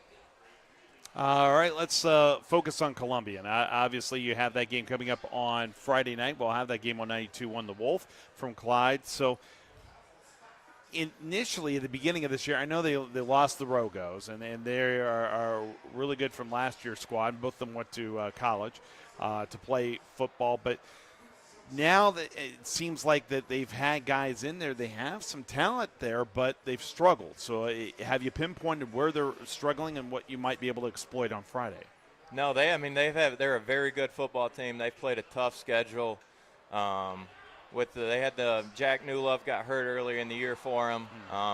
[SPEAKER 1] All right, let's focus on Columbia. Obviously, you have that game coming up on Friday night. We'll have that game on 92.1 The Wolf from Clyde. So initially, at the beginning of this year, I know they lost the Rogos, and they are really good from last year's squad. Both of them went to college to play football. But now that it seems like that they've had guys in there, they have some talent there, but they've struggled. So have you pinpointed where they're struggling and what you might be able to exploit on Friday?
[SPEAKER 11] No, they're a very good football team. They've played a tough schedule. They had Jack Newlove got hurt earlier in the year for them,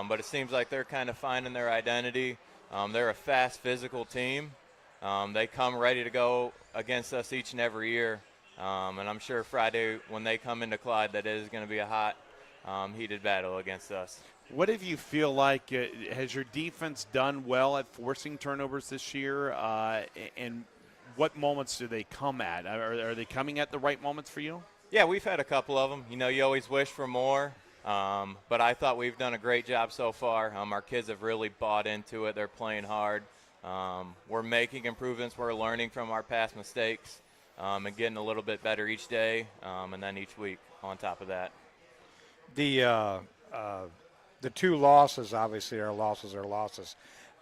[SPEAKER 11] but it seems like they're kind of finding their identity. They're a fast, physical team. They come ready to go against us each and every year. And I'm sure Friday when they come into Clyde that it is going to be a hot, heated battle against us.
[SPEAKER 1] What if you feel like has your defense done well at forcing turnovers this year? And what moments do they come at? Are they coming at the right moments for you?
[SPEAKER 11] Yeah, we've had a couple of them. You know, you always wish for more, but I thought we've done a great job so far. Our kids have really bought into it. They're playing hard. We're making improvements. We're learning from our past mistakes. And getting a little bit better each day, and then each week on top of that.
[SPEAKER 2] The two losses, obviously, are losses.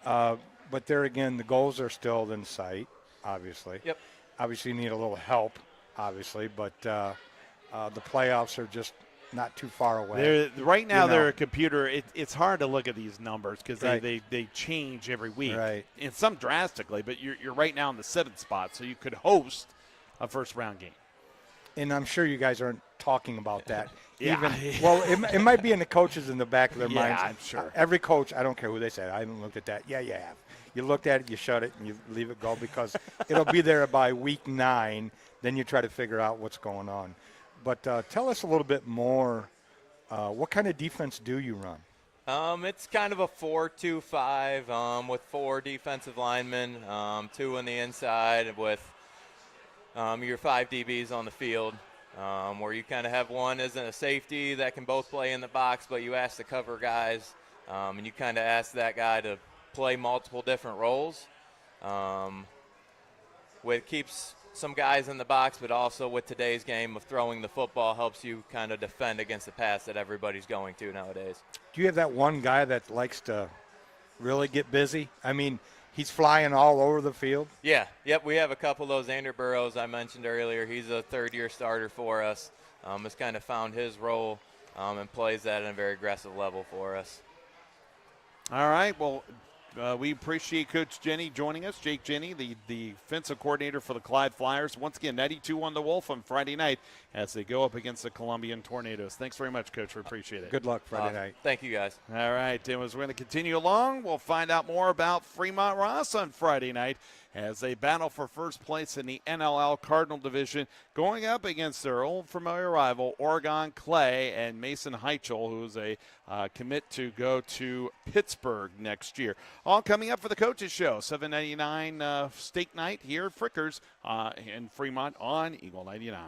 [SPEAKER 2] But there again, the goals are still in sight, obviously.
[SPEAKER 11] Yep.
[SPEAKER 2] Obviously, you need a little help, obviously, but the playoffs are just not too far away.
[SPEAKER 1] Right now, they're a computer. It's hard to look at these numbers because
[SPEAKER 2] right.
[SPEAKER 1] they change every week.
[SPEAKER 2] Right.
[SPEAKER 1] And some drastically, but you're right now in the 7th spot, so you could host a first-round game.
[SPEAKER 2] And I'm sure you guys aren't talking about that.
[SPEAKER 1] Yeah.
[SPEAKER 2] It might be in the coaches in the back of their minds.
[SPEAKER 1] Yeah, I'm sure.
[SPEAKER 2] Every coach, I don't care who they say, I haven't looked at that. Yeah, you have. You looked at it, you shut it, and you leave it go because it'll be there by week 9. Then you try to figure out what's going on. But tell us a little bit more. What kind of defense do you run?
[SPEAKER 11] It's kind of a 4-2-5 with 4 defensive linemen, 2 on the inside with your 5 DBs on the field, where you kind of have one as a safety that can both play in the box, but you ask the cover guys, and you kind of ask that guy to play multiple different roles. It keeps some guys in the box, but also with today's game of throwing the football helps you kind of defend against the pass that everybody's going to nowadays.
[SPEAKER 2] Do you have that one guy that likes to really get busy? I mean, he's flying all over the field.
[SPEAKER 11] Yeah, yep, we have a couple of those. Andrew Burrows I mentioned earlier. He's a third-year starter for us. Has kind of found his role and plays that at a very aggressive level for us.
[SPEAKER 1] All right, well, we appreciate Coach Jenny joining us. Jake Jenny, the defensive coordinator for the Clyde Flyers. Once again, 92-1 The Wolf on Friday night as they go up against the Columbian Tornadoes. Thanks very much, Coach. We appreciate it.
[SPEAKER 2] Good luck Friday night.
[SPEAKER 11] Thank you, guys.
[SPEAKER 1] All right, and as we're going to continue along, we'll find out more about Fremont Ross on Friday night as they battle for first place in the NLL Cardinal Division, going up against their old familiar rival, Oregon Clay and Mason Heichel, who's a commit to go to Pittsburgh next year. All coming up for the Coaches Show, 7:99 steak night here at Frickers in Fremont on Eagle 99.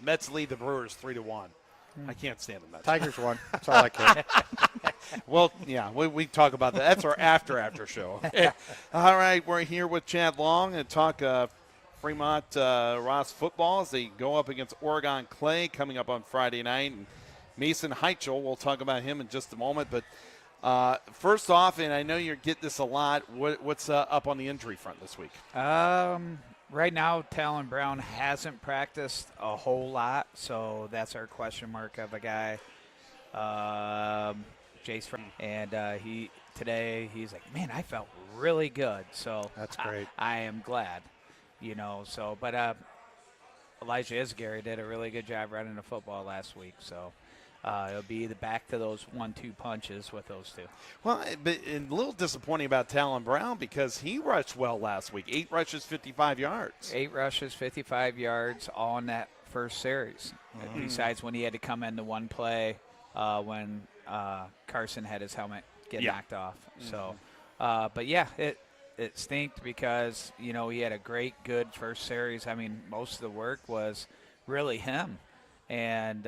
[SPEAKER 1] Mets lead the Brewers 3-1. I can't stand the Mets.
[SPEAKER 2] Tigers won. That's all I care.
[SPEAKER 1] Well, yeah, we talk about that. That's our after show. All right, we're here with Chad Long and talk Fremont Ross football as they go up against Oregon Clay coming up on Friday night. And Mason Heichel, we'll talk about him in just a moment. But first off, and I know you get this a lot, what's up on the injury front this week?
[SPEAKER 12] Right now, Talon Brown hasn't practiced a whole lot, so that's our question mark of a guy. Jace, and he's like, man, I felt really good. So
[SPEAKER 2] that's great.
[SPEAKER 12] I am glad, but Elijah Isgary did a really good job running the football last week. So it'll be back to those 1-2 punches with those two.
[SPEAKER 1] Well, but a little disappointing about Talon Brown because he rushed well last week. 8 rushes, 55 yards.
[SPEAKER 12] 8 rushes, 55 yards, all in that first series. Besides when he had to come into one play when Carson had his helmet get knocked off. So, but yeah, it stinked because, he had a good first series. I mean, most of the work was really him. And,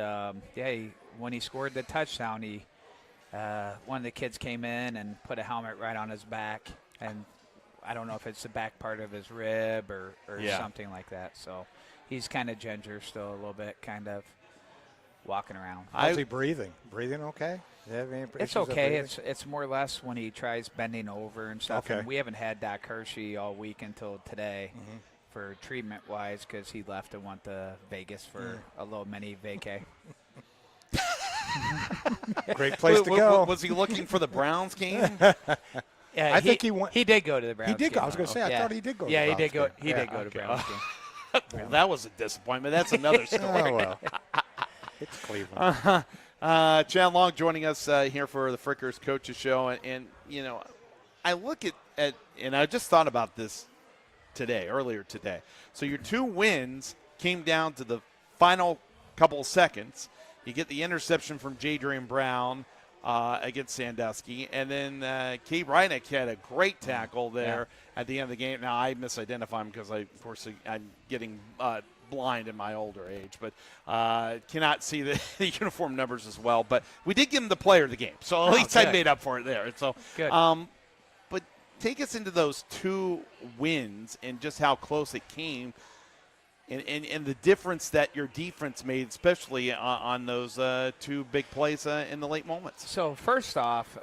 [SPEAKER 12] when he scored the touchdown, one of the kids came in and put a helmet right on his back. And I don't know if it's the back part of his rib or something like that. So he's kind of ginger still a little bit, kind of walking around.
[SPEAKER 2] How's he breathing? Breathing okay?
[SPEAKER 12] It's okay. It's more or less when he tries bending over and stuff.
[SPEAKER 2] Okay.
[SPEAKER 12] And we haven't had Doc Hershey all week until today for treatment-wise because he left and went to Vegas for a little mini vacay.
[SPEAKER 2] Great place to go.
[SPEAKER 1] Was he looking for the Browns game?
[SPEAKER 12] Yeah,
[SPEAKER 2] I think he went.
[SPEAKER 12] He did go to the Browns.
[SPEAKER 2] He did go.
[SPEAKER 12] game.
[SPEAKER 2] I was going to say. I thought he did go.
[SPEAKER 12] Yeah,
[SPEAKER 2] to the
[SPEAKER 12] he did go.
[SPEAKER 2] Browns game.
[SPEAKER 12] He did go to Browns game.
[SPEAKER 1] Well, that was a disappointment. That's another story.
[SPEAKER 2] Oh, well. It's Cleveland.
[SPEAKER 1] Chad Long joining us here for the Frickers Coaches Show. And I look at and I just thought about this earlier today. So your 2 wins came down to the final couple of seconds. You get the interception from Jadrian Brown against Sandusky. And then Cade Reinach had a great tackle there at the end of the game. Now, I misidentify him because, I'm getting blind in my older age, but cannot see the uniform numbers as well. But we did give him the player of the game, so at least I made up for it there. So,
[SPEAKER 12] good.
[SPEAKER 1] But take us into those 2 wins and just how close it came and the difference that your defense made, especially on those 2 big plays in the late moments.
[SPEAKER 12] So, first off,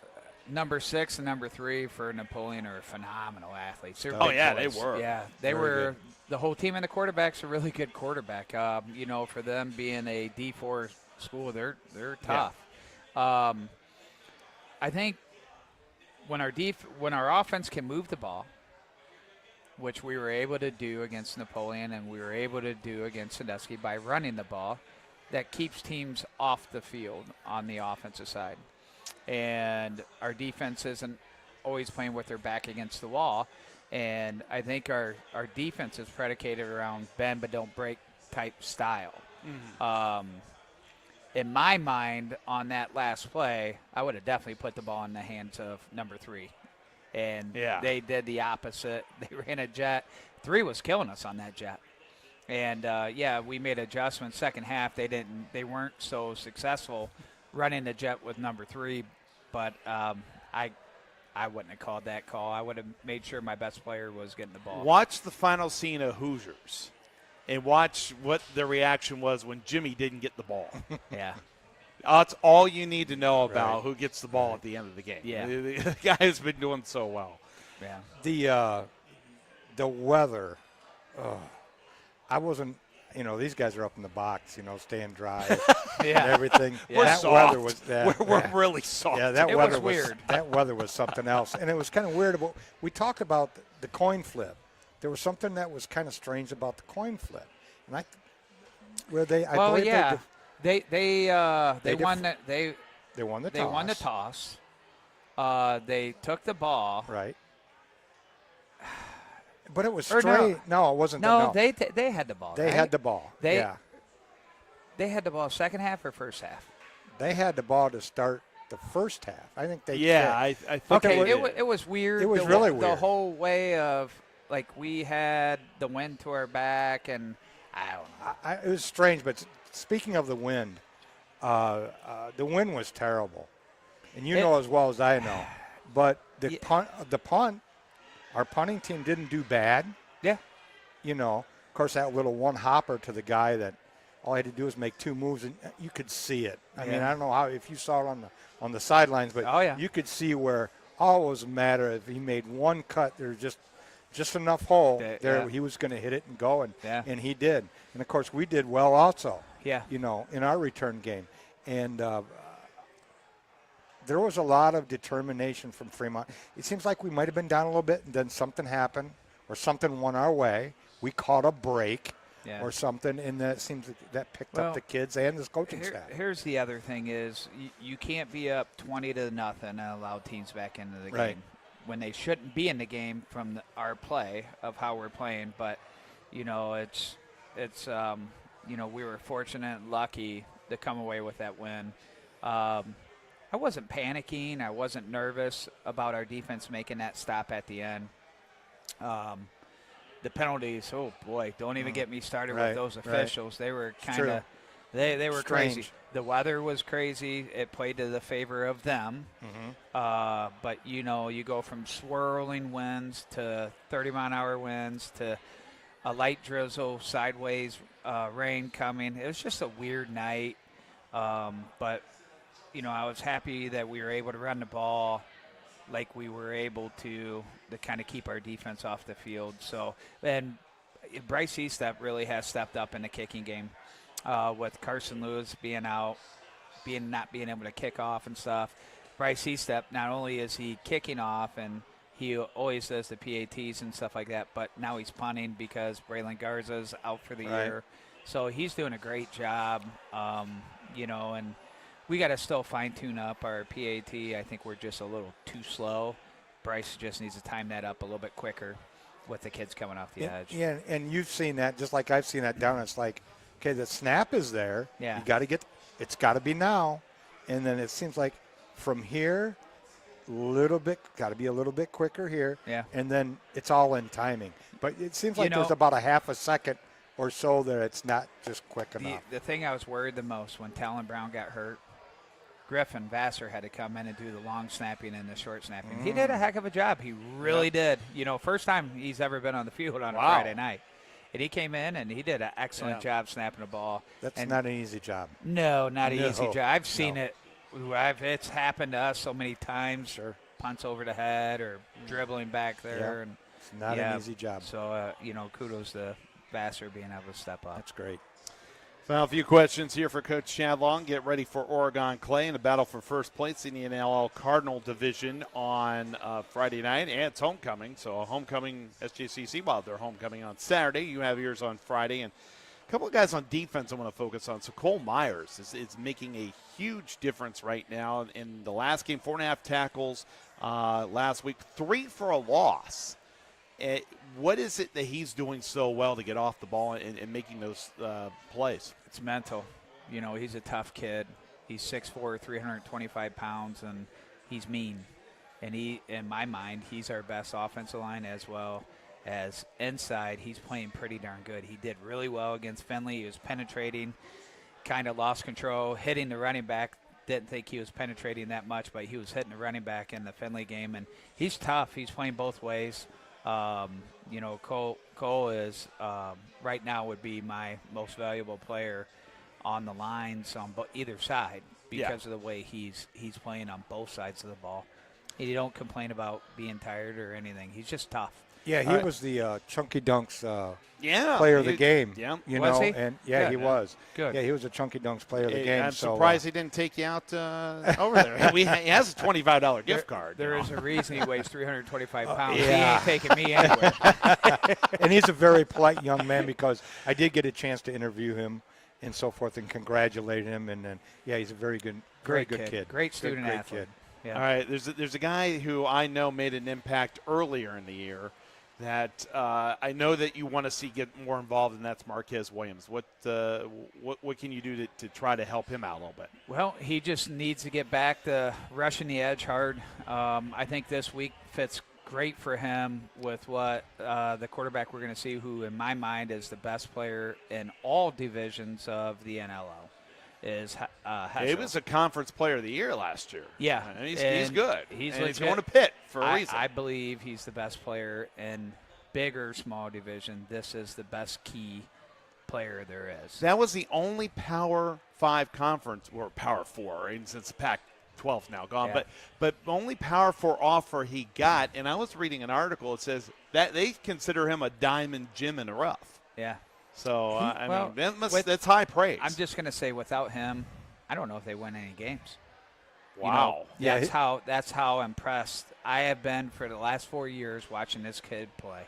[SPEAKER 12] number 6 and number 3 for Napoleon are phenomenal athletes. They're big
[SPEAKER 1] they
[SPEAKER 12] boys.
[SPEAKER 1] were.
[SPEAKER 12] Yeah, they
[SPEAKER 2] Very
[SPEAKER 12] were.
[SPEAKER 2] good.
[SPEAKER 12] The whole team and the quarterback's a really good quarterback. For them being a D4 school, they're tough. I think when our offense can move the ball, which we were able to do against Napoleon and we were able to do against Sandusky by running the ball, that keeps teams off the field on the offensive side. And our defense isn't always playing with their back against the wall. And I think our defense is predicated around bend but don't break type style. In my mind, on that last play, I would have definitely put the ball in the hands of number 3. And they did the opposite. They ran a jet. 3 was killing us on that jet. And, we made adjustments. Second half, they weren't so successful running the jet with number 3. But I wouldn't have called that call. I would have made sure my best player was getting the ball.
[SPEAKER 1] Watch the final scene of Hoosiers and watch what the reaction was when Jimmy didn't get the ball.
[SPEAKER 12] Yeah.
[SPEAKER 1] That's all you need to know about who gets the ball at the end of the game.
[SPEAKER 12] Yeah.
[SPEAKER 1] The guy has been doing so well.
[SPEAKER 12] Yeah.
[SPEAKER 2] The weather. I wasn't. These guys are up in the box, staying dry and everything.
[SPEAKER 1] We're
[SPEAKER 2] that
[SPEAKER 1] soft.
[SPEAKER 2] weather was
[SPEAKER 1] we're really soft.
[SPEAKER 2] Yeah, that
[SPEAKER 12] it
[SPEAKER 2] weather
[SPEAKER 12] was weird.
[SPEAKER 2] That weather was something else, and it was kind of weird. We talked about the coin flip. There was something that was kind of strange about the coin flip, and they
[SPEAKER 12] won that
[SPEAKER 2] they won the toss.
[SPEAKER 12] They won the toss. They took the ball.
[SPEAKER 2] Right. But it was straight. No, it wasn't.
[SPEAKER 12] No, they had the ball.
[SPEAKER 2] They had the ball.
[SPEAKER 12] They had the ball second half or first half?
[SPEAKER 2] They had the ball to start the first half. I think they.
[SPEAKER 1] Yeah, I think.
[SPEAKER 12] Okay, it was weird.
[SPEAKER 2] It was really weird.
[SPEAKER 12] The whole way of we had the wind to our back, and I don't know.
[SPEAKER 2] It was strange, but speaking of the wind was terrible. And you know as well as I know. But the punt, our punting team didn't do bad.
[SPEAKER 12] Yeah.
[SPEAKER 2] You know, of course, that little one hopper to the guy that all he had to do was make 2 moves, and you could see it. I mean, I don't know if you saw it on the sidelines, but you could see where all it was a matter if he made one cut, there was just enough hole there. He was going to hit it and go, and he did. And, of course, we did well also, you know, in our return game. And there was a lot of determination from Fremont. It seems like we might have been down a little bit, and then something happened or something went our way. We caught a break. Or something, and that seems that picked up the kids and this coaching staff.
[SPEAKER 12] Here's the other thing is you can't be up 20-0 and allow teams back into the game when they shouldn't be in the game from our play of how we're playing. But, you know, it's you know, we were fortunate and lucky to come away with that win. I wasn't panicking. I wasn't nervous about our defense making that stop at the end. The penalties, oh boy, don't even get me started with those officials. They were kind of, they were crazy. The weather was crazy. It played to the favor of them. But, you know, you go from swirling winds to 30-mile-an-hour winds to a light drizzle, sideways rain coming. It was just a weird night. But, you know, I was happy that we were able to run the ball like we were able to kind of keep our defense off the field. So, and Bryce Eastep really has stepped up in the kicking game with Carson Lewis being out, not being able to kick off and stuff. Bryce Eastep, not only is he kicking off and he always does the PATs and stuff like that, but now he's punting because Braylon Garza's out for the year. So he's doing a great job, you know, and we got to still fine-tune up our PAT. I think we're just a little too slow. Bryce just needs to time that up a little bit quicker with the kids coming off the edge.
[SPEAKER 2] Yeah, and you've seen that just like I've seen that down. It's like, okay, the snap is there.
[SPEAKER 12] Yeah.
[SPEAKER 2] You got to it's got to be now. And then it seems like from here, got to be a little bit quicker here.
[SPEAKER 12] Yeah.
[SPEAKER 2] And then it's all in timing. But it seems like there's about a half a second or so that it's not just quick enough.
[SPEAKER 12] The thing I was worried the most when Talon Brown got hurt, Griffin Vassar had to come in and do the long snapping and the short snapping. He did a heck of a job. He really did. You know, first time he's ever been on the field on a Friday night. And he came in and he did an excellent job snapping the ball.
[SPEAKER 2] That's not an easy job.
[SPEAKER 12] No, not an easy job. I've seen it. It's happened to us so many times.
[SPEAKER 2] Sure.
[SPEAKER 12] Punts over the head or dribbling back there. And
[SPEAKER 2] it's not an easy job.
[SPEAKER 12] So, you know, kudos to Vassar being able to step up.
[SPEAKER 2] That's great.
[SPEAKER 1] Now, a few questions here for Coach Chadlong. Get ready for Oregon Clay in the battle for first place in the NLL Cardinal Division on Friday night. And it's homecoming, so a homecoming SJCC while they're homecoming on Saturday. You have yours on Friday. And a couple of guys on defense I want to focus on. So Cole Myers is making a huge difference right now. In the last game, 4.5 tackles last week, 3 for a loss. What is it that he's doing so well to get off the ball and making those plays?
[SPEAKER 12] It's mental. You know, he's a tough kid. He's 6'4", 325 pounds, and he's mean. And in my mind, he's our best offensive line as well as inside. He's playing pretty darn good. He did really well against Finley. He was penetrating, kind of lost control, hitting the running back. Didn't think he was penetrating that much, but he was hitting the running back in the Finley game. And he's tough. He's playing both ways. You know, Cole is right now would be my most valuable player on the lines on either side because of the way he's playing on both sides of the ball. He don't complain about being tired or anything. He's just tough.
[SPEAKER 2] Yeah, he was the Chunky Dunks player of the game.
[SPEAKER 1] Yeah,
[SPEAKER 2] you
[SPEAKER 12] was
[SPEAKER 2] know,
[SPEAKER 12] he?
[SPEAKER 2] And he was.
[SPEAKER 12] Good.
[SPEAKER 2] Yeah, he was a Chunky Dunks player of the game.
[SPEAKER 1] I'm surprised he didn't take you out over there. He has a $25 gift card.
[SPEAKER 12] There is a reason he weighs 325 pounds.
[SPEAKER 2] Yeah.
[SPEAKER 12] He ain't taking me anywhere.
[SPEAKER 2] And he's a very polite young man because I did get a chance to interview him and so forth and congratulate him. And then, he's a very good, good kid.
[SPEAKER 12] Great student athlete.
[SPEAKER 2] Kid.
[SPEAKER 12] Yeah.
[SPEAKER 1] All right, there's a guy who I know made an impact earlier in the year that I know that you want to see get more involved, and that's Marquez Williams. What can you do to try to help him out a little bit?
[SPEAKER 12] Well, he just needs to get back to rushing the edge hard. I think this week fits great for him with what the quarterback we're going to see, who in my mind is the best player in all divisions of the NLL, is Heschel.
[SPEAKER 1] He was a conference player of the year last year.
[SPEAKER 12] Yeah.
[SPEAKER 1] He's good.
[SPEAKER 12] He's
[SPEAKER 1] going to Pitt for a reason.
[SPEAKER 12] I believe he's the best player in big or small division. This is the best key player there is.
[SPEAKER 1] That was the only Power 5 conference, or Power 4, and since Pac-12 now gone, but only Power 4 offer he got, and I was reading an article, it says that they consider him a diamond gem in the rough.
[SPEAKER 12] Yeah.
[SPEAKER 1] So, I mean, that's high praise.
[SPEAKER 12] I'm just going to say, without him, I don't know if they win any games.
[SPEAKER 1] Wow.
[SPEAKER 12] You know, that's how impressed I have been for the last 4 years watching this kid play.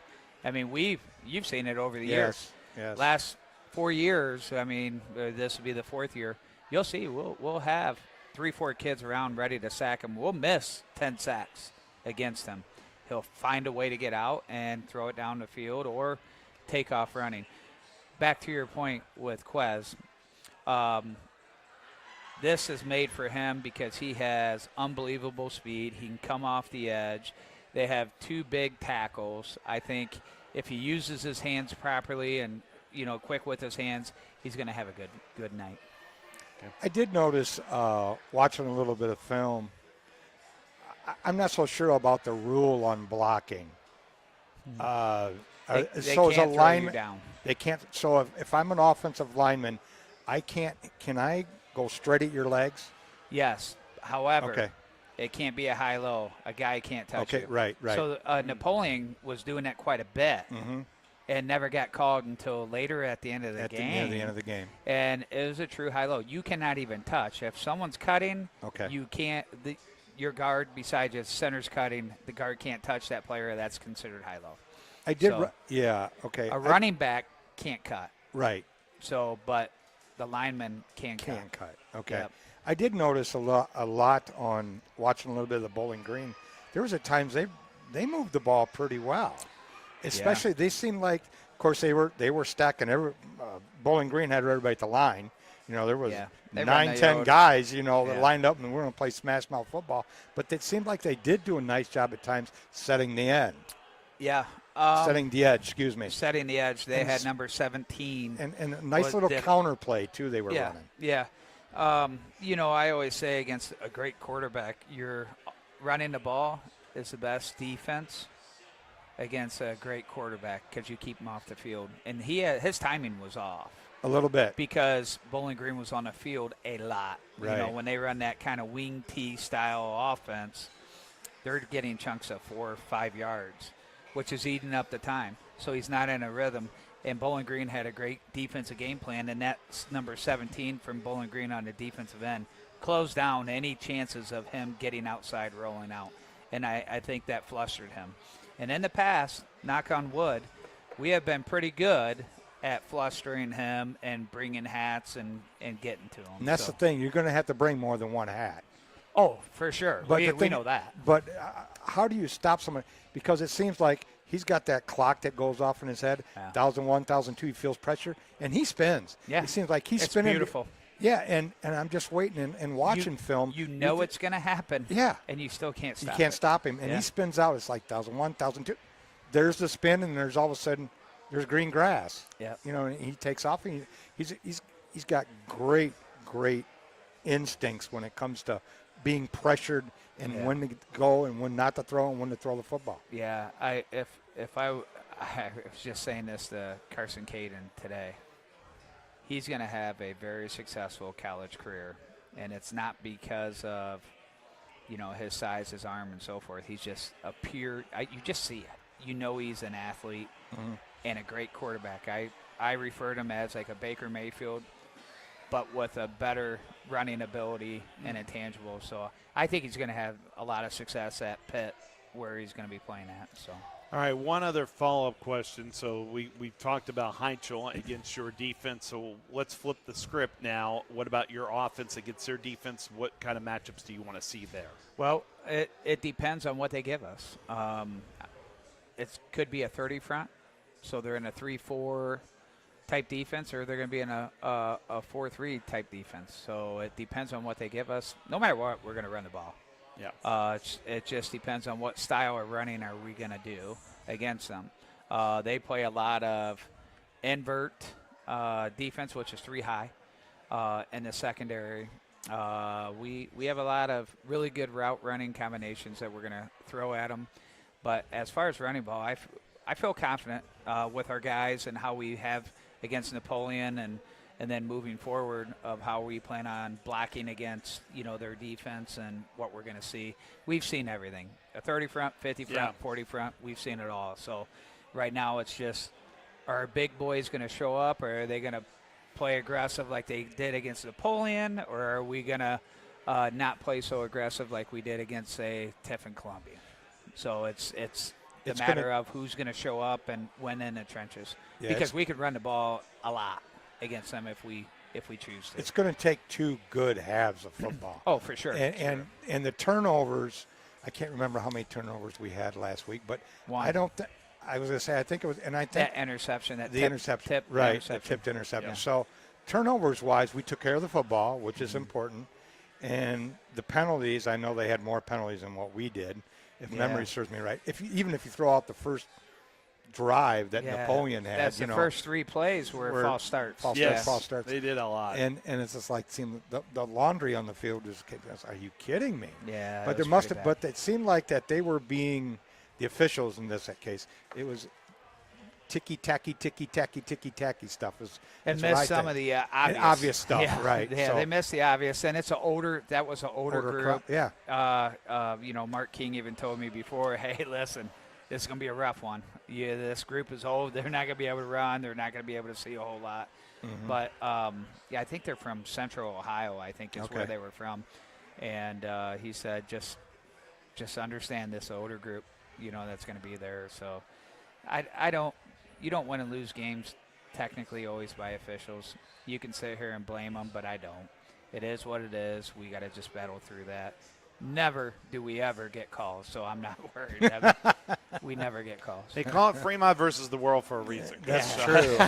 [SPEAKER 12] I mean, you've seen it over the years.
[SPEAKER 2] Yes.
[SPEAKER 12] Last 4 years, I mean, this will be the 4th year. You'll see, we'll have 3-4 kids around ready to sack him. We'll miss 10 sacks against him. He'll find a way to get out and throw it down the field or take off running. Back to your point with Quez, this is made for him because he has unbelievable speed. He can come off the edge. They have 2 big tackles. I think if he uses his hands properly and, you know, quick with his hands, he's going to have a good night.
[SPEAKER 2] Okay. I did notice, watching a little bit of film, I'm not so sure about the rule on blocking.
[SPEAKER 12] They
[SPEAKER 2] so
[SPEAKER 12] can't
[SPEAKER 2] as a
[SPEAKER 12] throw
[SPEAKER 2] lineman,
[SPEAKER 12] you down.
[SPEAKER 2] They can't. So if I'm an offensive lineman, I can't. Can I go straight at your legs?
[SPEAKER 12] Yes. However,
[SPEAKER 2] okay.
[SPEAKER 12] It can't be a high-low. A guy can't touch you.
[SPEAKER 2] Okay, right.
[SPEAKER 12] So Napoleon was doing that quite a bit and never got called until later at the end of the game.
[SPEAKER 2] At the end of the game.
[SPEAKER 12] And it was a true high-low. You cannot even touch. If someone's cutting, you can't your guard beside you, center's cutting, the guard can't touch that player. That's considered high-low.
[SPEAKER 2] I did. Okay.
[SPEAKER 12] A running back can't cut.
[SPEAKER 2] Right.
[SPEAKER 12] So, but the lineman can
[SPEAKER 2] cut. Okay.
[SPEAKER 12] Yep.
[SPEAKER 2] I did notice a lot on watching a little bit of the Bowling Green. There was at times they moved the ball pretty well. Especially they seemed like, of course, they were stacking Bowling Green had everybody at the line. You know, there was 9-10 guys, you know, that lined up and we're going to play smash mouth football. But it seemed like they did do a nice job at times setting the end.
[SPEAKER 12] Yeah.
[SPEAKER 2] Setting the edge, excuse me.
[SPEAKER 12] Setting the edge. They had number 17.
[SPEAKER 2] And a nice little counter play, too, they were running.
[SPEAKER 12] Yeah. You know, I always say against a great quarterback, you're running the ball is the best defense against a great quarterback because you keep him off the field. And his timing was off.
[SPEAKER 2] A little bit.
[SPEAKER 12] Because Bowling Green was on the field a lot.
[SPEAKER 2] Right.
[SPEAKER 12] You know, when they run that kind of wing T style offense, they're getting chunks of 4 or 5 yards, which is eating up the time. So he's not in a rhythm. And Bowling Green had a great defensive game plan, and that's number 17 from Bowling Green on the defensive end. Closed down any chances of him getting outside, rolling out. And I think that flustered him. And in the past, knock on wood, we have been pretty good at flustering him and bringing hats and getting to him.
[SPEAKER 2] And that's the thing. You're going to have to bring more than one hat.
[SPEAKER 12] Oh, for sure.
[SPEAKER 2] But
[SPEAKER 12] we know that.
[SPEAKER 2] But how do you stop someone? Because it seems like he's got that clock that goes off in his head, 1,001, 1,002, he feels pressure, and he spins.
[SPEAKER 12] Yeah.
[SPEAKER 2] It seems like he's
[SPEAKER 12] it's
[SPEAKER 2] spinning.
[SPEAKER 12] Beautiful.
[SPEAKER 2] Yeah, and I'm just waiting and watching film.
[SPEAKER 12] You know it's going to happen.
[SPEAKER 2] Yeah.
[SPEAKER 12] And you still can't stop
[SPEAKER 2] You can't stop him. And he spins out. It's like 1,001, 1,002. There's the spin, and there's all of a sudden there's green grass.
[SPEAKER 12] Yeah.
[SPEAKER 2] You know, and he takes off. And he's got great instincts when it comes to being pressured and when to go and when not to throw and when to throw the football.
[SPEAKER 12] Yeah. I was just saying this to Carson Caden today. He's going to have a very successful college career, and it's not because of, you know, his size, his arm, and so forth. He's just you just see it. You know he's an athlete and a great quarterback. I refer to him as like a Baker Mayfield, but with a better running ability and intangible. So I think he's going to have a lot of success at Pitt, where he's going to be playing at. So.
[SPEAKER 1] All right, one other follow-up question. So we've talked about Heichel against your defense, so let's flip the script now. What about your offense against their defense? What kind of matchups do you want to see there?
[SPEAKER 12] Well, it depends on what they give us. It could be a 30 front, so they're in a 3-4 type defense, or they're going to be in a 4-3 type defense. So it depends on what they give us. No matter what, we're going to run the ball.
[SPEAKER 1] Yeah.
[SPEAKER 12] It just depends on what style of running are we going to do against them. They play a lot of invert defense, which is 3 high in the secondary. We have a lot of really good route running combinations that we're going to throw at them. But as far as running ball, I feel confident with our guys and how we have against Napoleon and then moving forward of how we plan on blocking against, their defense and what we're going to see. We've seen everything. A 30 front, 50 front, 40 front, we've seen it all. So right now it's just, are our big boys going to show up, or are they going to play aggressive like they did against Napoleon, or are we going to not play so aggressive like we did against, say, Tiffin Columbia? So it's a matter of who's going to show up and when in the trenches, because we could run the ball a lot against them if we choose to.
[SPEAKER 2] It's going to take 2 good halves of football.
[SPEAKER 12] Oh, for sure.
[SPEAKER 2] And the turnovers, I can't remember how many turnovers we had last week, but
[SPEAKER 12] One.
[SPEAKER 2] I was going to say, I think it was, and I think
[SPEAKER 12] that interception,
[SPEAKER 2] the interception, right, the tipped interception. Yeah. So turnovers-wise, we took care of the football, which is important, and the penalties, I know they had more penalties than what we did, if memory serves me right. Even if you throw out the first drive that Napoleon had,
[SPEAKER 12] that's the first 3 plays were false starts.
[SPEAKER 2] False starts.
[SPEAKER 1] They did a lot.
[SPEAKER 2] And it's just like seemed the laundry on the field is. Are you kidding me?
[SPEAKER 12] Yeah.
[SPEAKER 2] But there must have. But it seemed like that they were being the officials in this case. It was ticky tacky stuff.
[SPEAKER 12] And missed some of the
[SPEAKER 2] obvious stuff, right?
[SPEAKER 12] Yeah, so they missed the obvious, and it's that was an older group. Mark King even told me before, hey, listen, this is going to be a rough one. Yeah, this group is old. They're not going to be able to run. They're not going to be able to see a whole lot. Mm-hmm. But, I think they're from Central Ohio, I think is where they were from. And he said, just understand this older group, that's going to be there. So you don't win and lose games technically always by officials. You can sit here and blame them, but I don't. It is what it is. We got to just battle through that. Never do we ever get calls, so I'm not worried. We never get calls.
[SPEAKER 1] They call it Fremont versus the world for a reason.
[SPEAKER 2] That's true.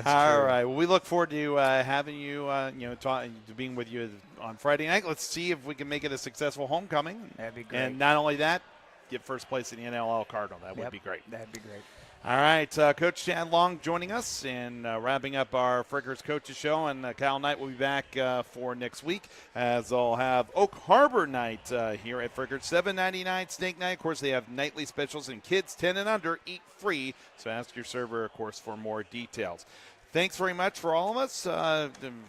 [SPEAKER 1] All right. Well, we look forward to having you, to being with you on Friday night. Let's see if we can make it a successful homecoming.
[SPEAKER 12] That'd be great.
[SPEAKER 1] And not only that, get first place in the NLL Cardinal. That would be great.
[SPEAKER 12] That'd be great.
[SPEAKER 1] All right, Coach Chad Long joining us and wrapping up our Frickers Coaches Show. And Cal Knight will be back for next week, as I'll have Oak Harbor Night here at Frickers. $7.99 steak night. Of course, they have nightly specials, and kids 10 and under eat free. So ask your server, of course, for more details. Thanks very much for all of us,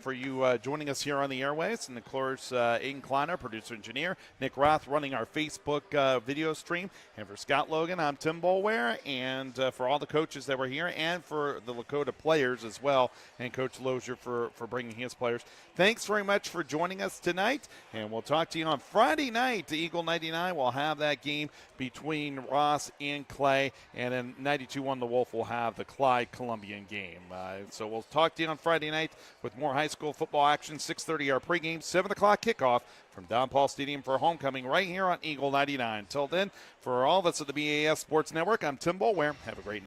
[SPEAKER 1] for you joining us here on the airways. And of course, Aiden Kleiner, producer engineer, Nick Roth running our Facebook video stream. And for Scott Logan, I'm Tim Boulware. And for all the coaches that were here, and for the Lakota players as well, and Coach Lozier for bringing his players. Thanks very much for joining us tonight. And we'll talk to you on Friday night. The Eagle 99 will have that game between Ross and Clay. And then 92-1 the Wolf will have the Clyde Columbian game. So we'll talk to you on Friday night with more high school football action. 6:30 our pregame, 7 o'clock kickoff from Don Paul Stadium for homecoming right here on Eagle 99. Until then, for all of us at the BAS Sports Network, I'm Tim Boulware. Have a great night.